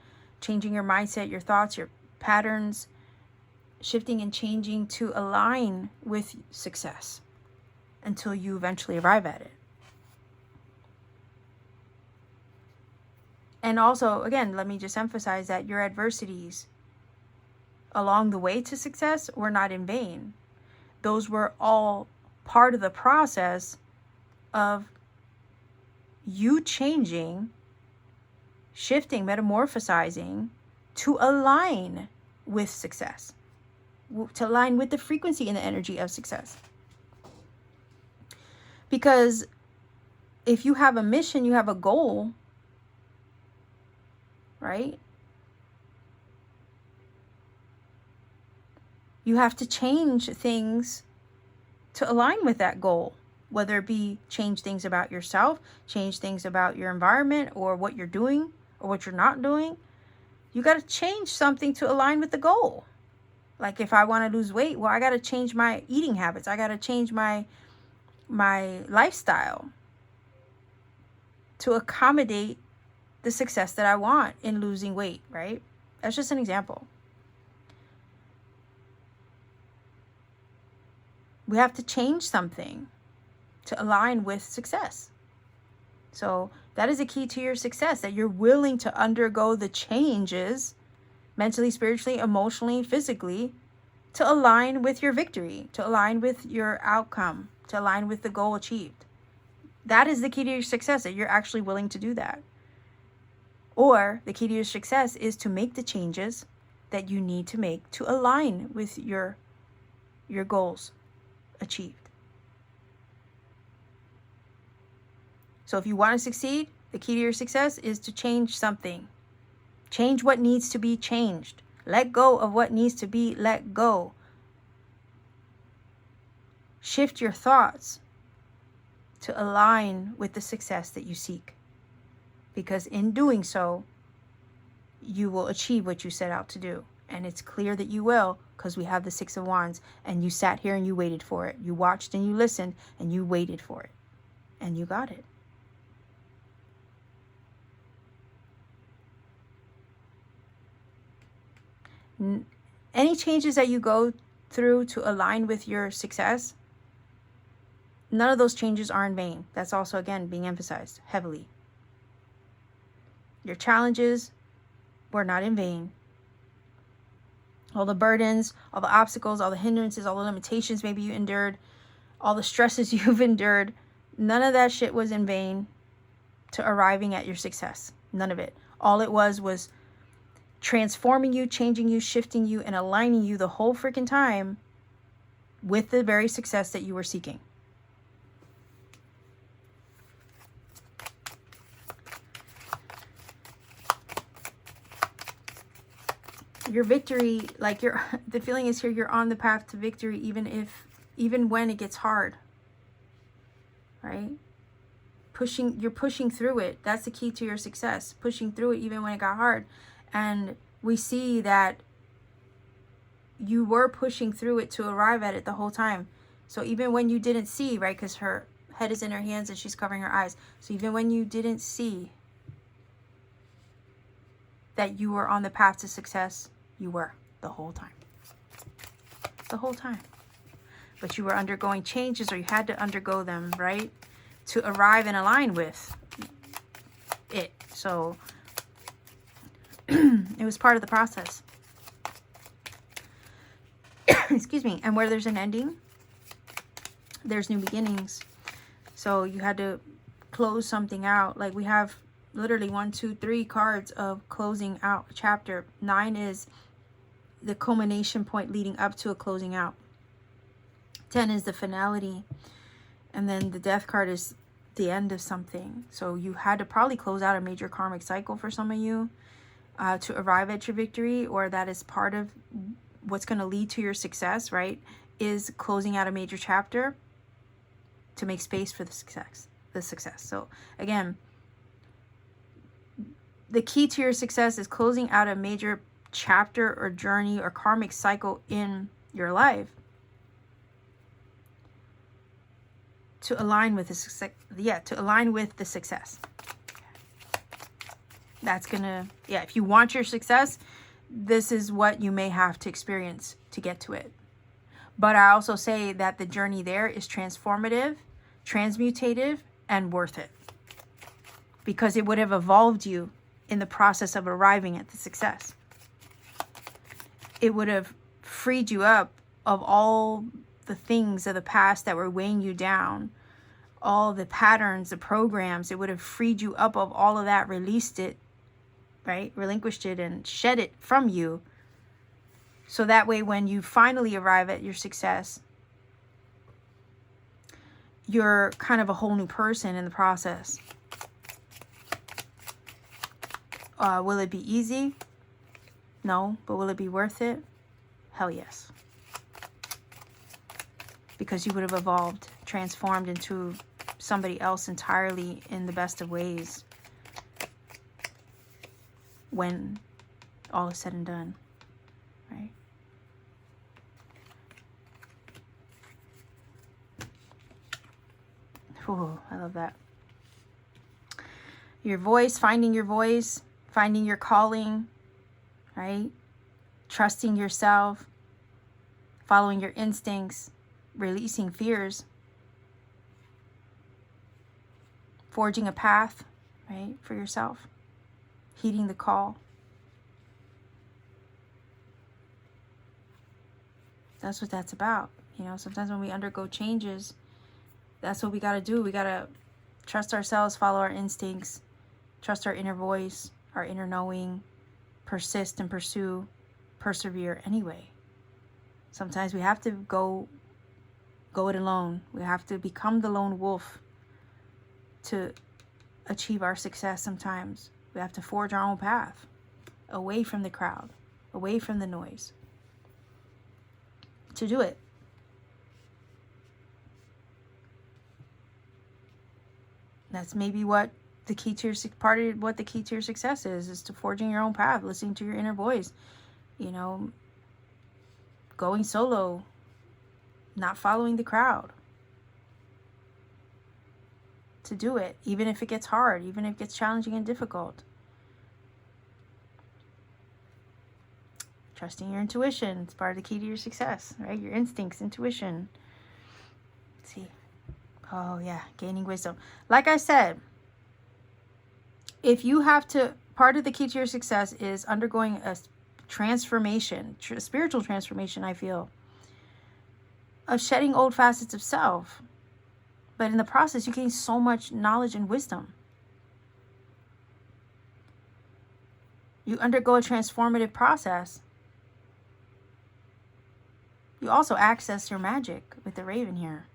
changing your mindset, your thoughts, your patterns, shifting and changing to align with success until you eventually arrive at it. And also, again, let me just emphasize that your adversities along the way to success were not in vain. Those were all part of the process of you changing, shifting, metamorphosizing to align with success, to align with the frequency and the energy of success. Because if you have a mission, you have a goal, right? You have to change things to align with that goal, whether it be change things about yourself, change things about your environment, or what you're doing or what you're not doing. You got to change something to align with the goal. Like if I want to lose weight, well, I got to change my eating habits. I got to change my lifestyle to accommodate the success that I want in losing weight, right? That's just an example. We have to change something to align with success. So that is a key to your success, that you're willing to undergo the changes mentally, spiritually, emotionally, physically, to align with your victory, to align with your outcome, to align with the goal achieved. That is the key to your success, that you're actually willing to do that. Or the key to your success is to make the changes that you need to make to align with your goals achieved. So if you want to succeed, the key to your success is to change something. Change what needs to be changed. Let go of what needs to be let go. Shift your thoughts to align with the success that you seek. Because in doing so, you will achieve what you set out to do. And it's clear that you will, because we have the Six of Wands, and you sat here and you waited for it. You watched and you listened and you waited for it. And you got it. Any changes that you go through to align with your success, none of those changes are in vain. That's also, again, being emphasized heavily. Your challenges were not in vain. All the burdens, all the obstacles, all the hindrances, all the limitations maybe you endured, all the stresses you've endured, none of that shit was in vain to arriving at your success. None of it. All it was transforming you, changing you, shifting you, and aligning you the whole freaking time with the very success that you were seeking. Your victory, like the feeling is here, you're on the path to victory, even when it gets hard, right? You're pushing through it. That's the key to your success. Pushing through it even when it got hard. And we see that you were pushing through it to arrive at it the whole time. So even when you didn't see, right? Because her head is in her hands and she's covering her eyes. So even when you didn't see that you were on the path to success, you were the whole time. The whole time. But you were undergoing changes, or you had to undergo them, right? To arrive and align with it. So it was part of the process. Excuse me. And where there's an ending, there's new beginnings. So you had to close something out. Like we have literally 1, 2, 3 cards of closing out a chapter. 9 is the culmination point leading up to a closing out. 10 is the finality. And then the Death card is the end of something. So you had to probably close out a major karmic cycle for some of you to arrive at your victory, or that is part of what's going to lead to your success, right? Is closing out a major chapter to make space for the success. So again, the key to your success is closing out a major chapter or journey or karmic cycle in your life to align with the success. To align with the success. That's gonna, if you want your success, this is what you may have to experience to get to it. But I also say that the journey there is transformative, transmutative, and worth it. Because it would have evolved you in the process of arriving at the success. It would have freed you up of all the things of the past that were weighing you down, all the patterns, the programs. It would have freed you up of all of that, released it, right? Relinquished it and shed it from you. So that way, when you finally arrive at your success, you're kind of a whole new person in the process. Will it be easy? No, but will it be worth it? Hell yes. Because you would have evolved, transformed into somebody else entirely in the best of ways when all is said and done, right? Ooh, I love that. Your voice, finding your calling, right? Trusting yourself, following your instincts, releasing fears, forging a path, right, for yourself, heeding the call. That's what that's about. You know, sometimes when we undergo changes, that's what we got to do. We got to trust ourselves, follow our instincts, trust our inner voice, our inner knowing, persist and pursue, persevere anyway. Sometimes we have to go it alone. We have to become the lone wolf to achieve our success sometimes. We have to forge our own path away from the crowd, away from the noise, to do it. That's maybe what the key to your part of what the key to your success is to forging your own path, listening to your inner voice, you know, going solo, not following the crowd. To do it, even if it gets hard, even if it gets challenging and difficult. Trusting your intuition. It's part of the key to your success, right? Your instincts, intuition. Let's see. Oh, yeah. Gaining wisdom. Like I said, if you have to, part of the key to your success is undergoing a transformation, a spiritual transformation, I feel, of shedding old facets of self. But in the process, you gain so much knowledge and wisdom. You undergo a transformative process. You also access your magic with the raven here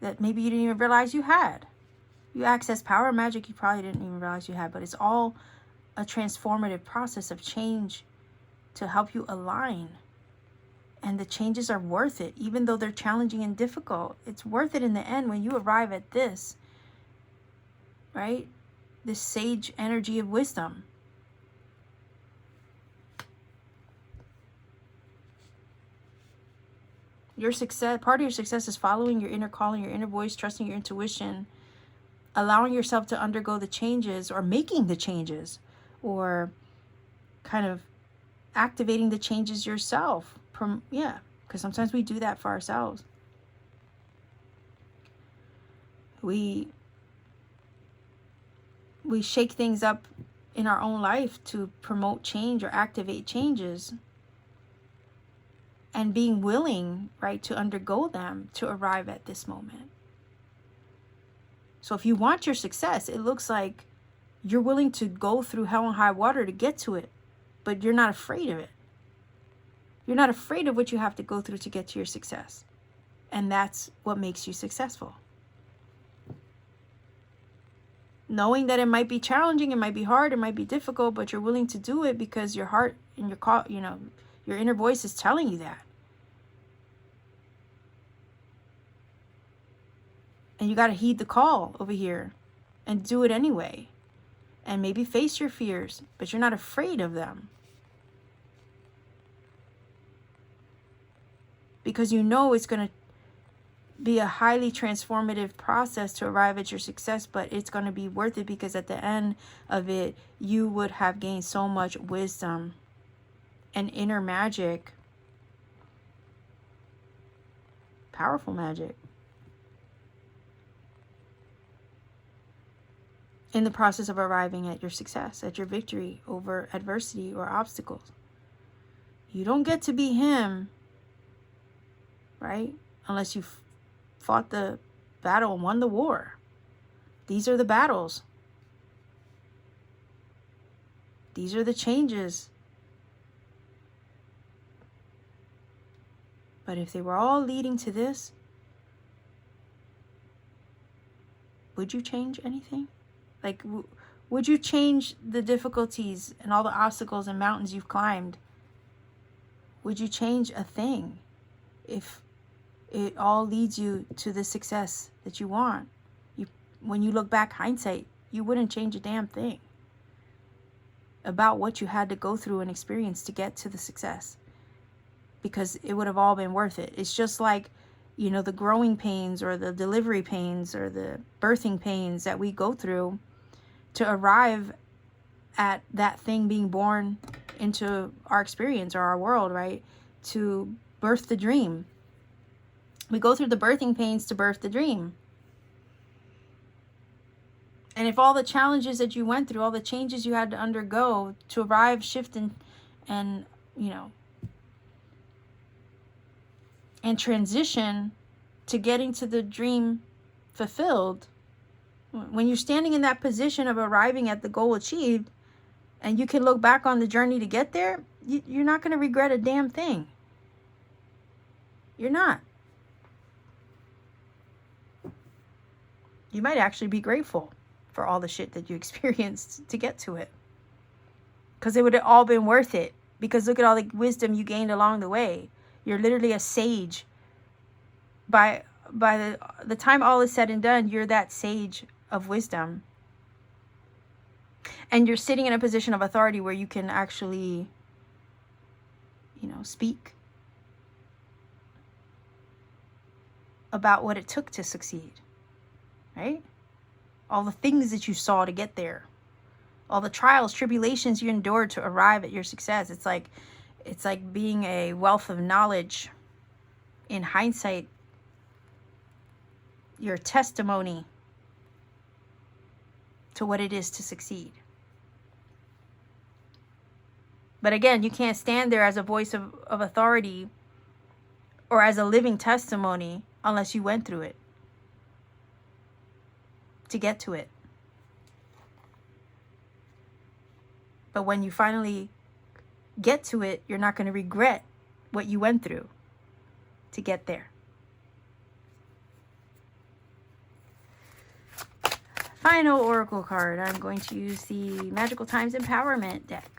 that maybe you didn't even realize you had. You access power and magic you probably didn't even realize you had, but it's all a transformative process of change to help you align. And the changes are worth it, even though they're challenging and difficult. It's worth it in the end when you arrive at this, right? This sage energy of wisdom. Your success, part of your success is following your inner calling, your inner voice, trusting your intuition, allowing yourself to undergo the changes or making the changes or kind of activating the changes yourself. Yeah, because sometimes we do that for ourselves. We shake things up in our own life to promote change or activate changes. And being willing, right, to undergo them to arrive at this moment. So if you want your success, it looks like you're willing to go through hell and high water to get to it, but you're not afraid of it. You're not afraid of what you have to go through to get to your success. And that's what makes you successful. Knowing that it might be challenging, it might be hard, it might be difficult, but you're willing to do it because your heart and your inner voice is telling you that. And you got to heed the call over here and do it anyway. And maybe face your fears, but you're not afraid of them. Because you know it's going to be a highly transformative process to arrive at your success, but it's going to be worth it because at the end of it, you would have gained so much wisdom and inner magic. Powerful magic. In the process of arriving at your success, at your victory over adversity or obstacles. You don't get to be him, right? Unless you fought the battle and won the war. These are the battles. These are the changes. But if they were all leading to this, would you change anything? Like, would you change the difficulties and all the obstacles and mountains you've climbed? Would you change a thing if it all leads you to the success that you want? When you look back, hindsight, you wouldn't change a damn thing about what you had to go through and experience to get to the success, because it would have all been worth it. It's just like, the growing pains or the delivery pains or the birthing pains that we go through to arrive at that thing being born into our experience or our world, right? To birth the dream. We go through the birthing pains to birth the dream. And if all the challenges that you went through, all the changes you had to undergo to arrive, shift, and transition to getting to the dream fulfilled, when you're standing in that position of arriving at the goal achieved, and you can look back on the journey to get there, you're not going to regret a damn thing. You're not. You might actually be grateful for all the shit that you experienced to get to it. because it would have all been worth it. Because look at all the wisdom you gained along the way. You're literally a sage. By the time all is said and done, you're that sage of wisdom. And you're sitting in a position of authority where you can actually, you know, speak about what it took to succeed, right? All the things that you saw to get there, all the trials, tribulations you endured to arrive at your success. It's like being a wealth of knowledge. In hindsight, your testimony to what it is to succeed. But again, you can't stand there as a voice of authority or as a living testimony unless you went through it to get to it. But when you finally get to it, you're not going to regret what you went through to get there. Final oracle card. I'm going to use the Magical Times Empowerment deck.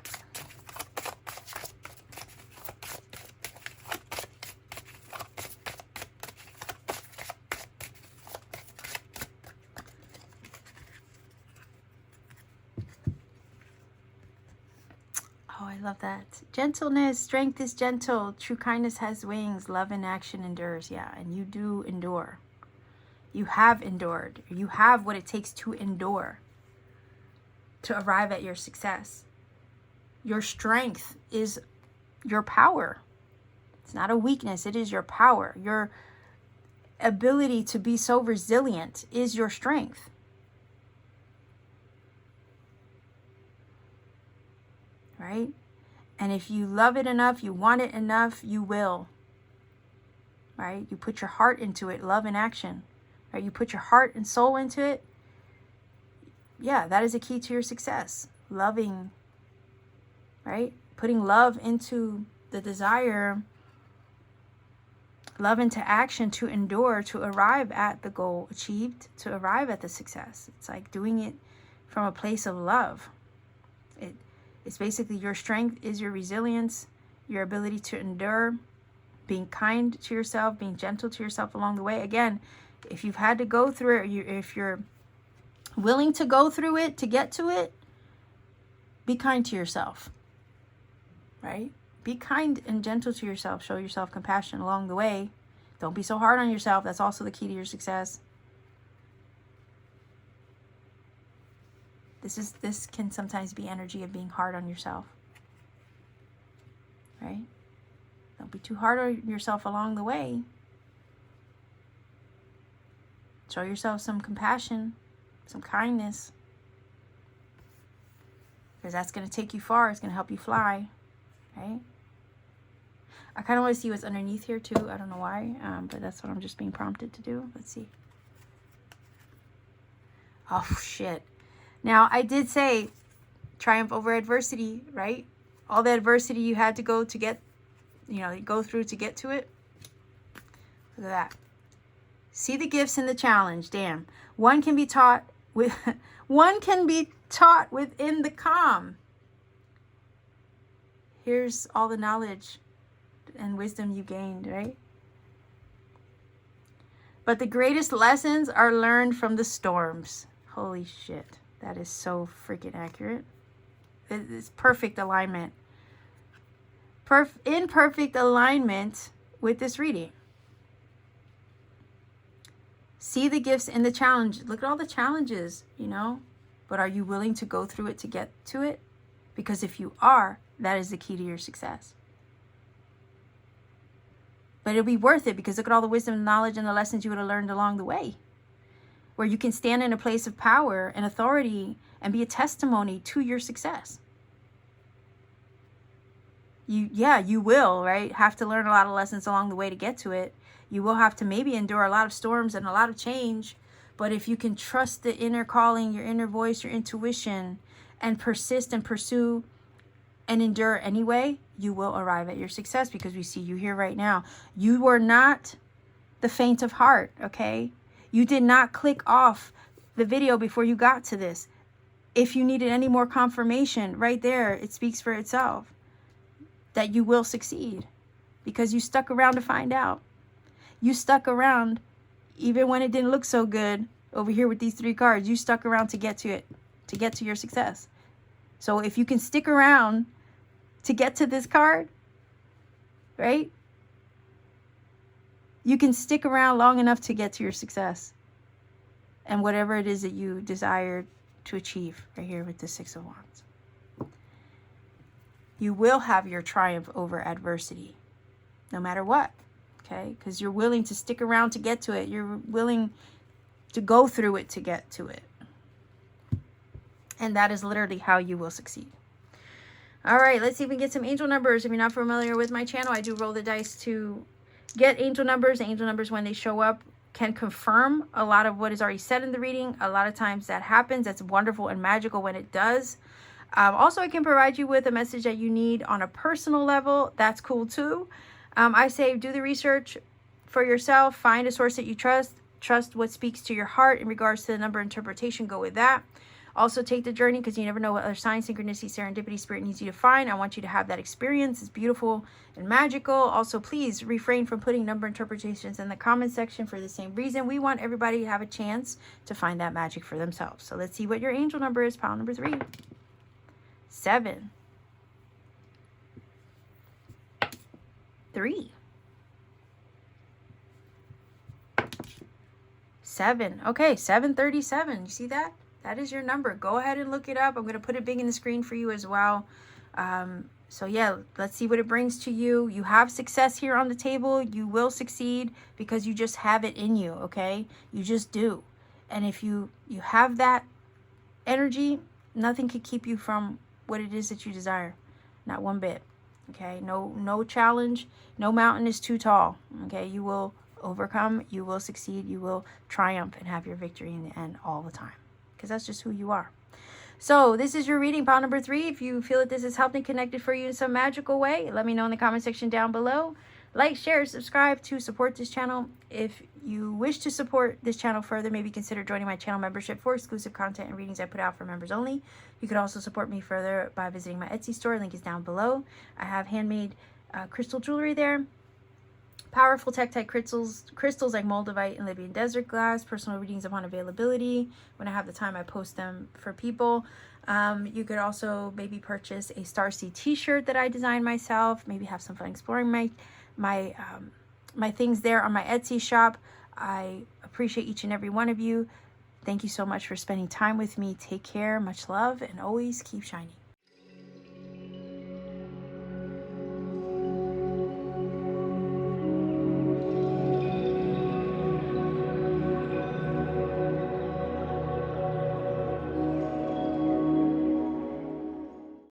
Oh, I love that. Gentleness. Strength is gentle. True kindness has wings. Love in action endures. Yeah, and you do endure. You have endured. You have what it takes to endure to arrive at your success. Your strength is your power. It's not a weakness. It is your power. Your ability to be so resilient is your strength. Right? And if you love it enough, you want it enough, you will. Right? You put your heart into it, love in action. Right? You put your heart and soul into it. Yeah, that is a key to your success. Loving, right? Putting love into the desire, love into action to endure, to arrive at the goal achieved, to arrive at the success. It's like doing it from a place of love. It's basically your strength is your resilience, your ability to endure, being kind to yourself, being gentle to yourself along the way. Again, if you've had to go through it, if you're willing to go through it to get to it, be kind to yourself, right? Be kind and gentle to yourself. Show yourself compassion along the way. Don't be so hard on yourself. That's also the key to your success. This can sometimes be energy of being hard on yourself, right? Don't be too hard on yourself along the way. Show yourself some compassion, some kindness, because that's going to take you far. It's going to help you fly, right? I kind of want to see what's underneath here too. I don't know why, but that's what I'm just being prompted to do. Let's see. Oh, shit. Now, I did say triumph over adversity, right? All the adversity you had to go to get, go through to get to it. Look at that. See the gifts in the challenge. Damn. One can be taught within the calm. Here's all the knowledge and wisdom you gained, right? But the greatest lessons are learned from the storms. Holy shit. That is so freaking accurate. It's perfect alignment. In perfect alignment with this reading. See the gifts in the challenge. Look at all the challenges, But are you willing to go through it to get to it? Because if you are, that is the key to your success. But it'll be worth it because look at all the wisdom and knowledge and the lessons you would have learned along the way. Where you can stand in a place of power and authority and be a testimony to your success. You will, right? Have to learn a lot of lessons along the way to get to it. You will have to maybe endure a lot of storms and a lot of change. But if you can trust the inner calling, your inner voice, your intuition, and persist and pursue and endure anyway, you will arrive at your success because we see you here right now. You were not the faint of heart, okay? You did not click off the video before you got to this. if you needed any more confirmation, right there, it speaks for itself that you will succeed because you stuck around to find out. You stuck around even when it didn't look so good over here with these 3 cards. You stuck around to get to it, to get to your success. So if you can stick around to get to this card, right? You can stick around long enough to get to your success and whatever it is that you desire to achieve right here with the 6 of Wands. You will have your triumph over adversity, no matter what, okay? Because you're willing to stick around to get to it. You're willing to go through it to get to it. And that is literally how you will succeed. All right, let's see if we can get some angel numbers. If you're not familiar with my channel, I do roll the dice to get angel numbers. Angel numbers, when they show up, can confirm a lot of what is already said in the reading. A lot of times that happens. That's wonderful and magical when it does. Also, I can provide you with a message that you need on a personal level. That's cool too. I say do the research for yourself. Find a source that you trust. Trust what speaks to your heart in regards to the number interpretation. Go with that. Also, take the journey because you never know what other sign, synchronicity, serendipity, spirit needs you to find. I want you to have that experience. It's beautiful and magical. Also, please refrain from putting number interpretations in the comment section for the same reason. We want everybody to have a chance to find that magic for themselves. So let's see what your angel number is. Pile number 3. 7. 3. 7. Okay, 737. You see that? That is your number. Go ahead and look it up. I'm going to put it big in the screen for you as well. So yeah, let's see what it brings to you. You have success here on the table. You will succeed because you just have it in you, okay? You just do. And if you have that energy, nothing can keep you from what it is that you desire. Not one bit, okay? No challenge, no mountain is too tall, okay? You will overcome, you will succeed, you will triumph and have your victory in the end all the time. Because that's just who you are. So this is your reading, pile number 3. If you feel that this has helped and connected for you in some magical way, let me know in the comment section down below. Like, share, subscribe to support this channel. If you wish to support this channel further, maybe consider joining my channel membership for exclusive content and readings I put out for members only. You can also support me further by visiting my Etsy store. Link is down below. I have handmade crystal jewelry there. Powerful Tektite crystals like Moldavite and Libyan desert glass. Personal readings upon availability. When I have the time, I post them for people. You could also maybe purchase a Starseed t-shirt that I designed myself. Maybe have some fun exploring my things there on my Etsy shop. I appreciate each and every one of you. Thank you so much for spending time with me. Take care. Much love. And always keep shining.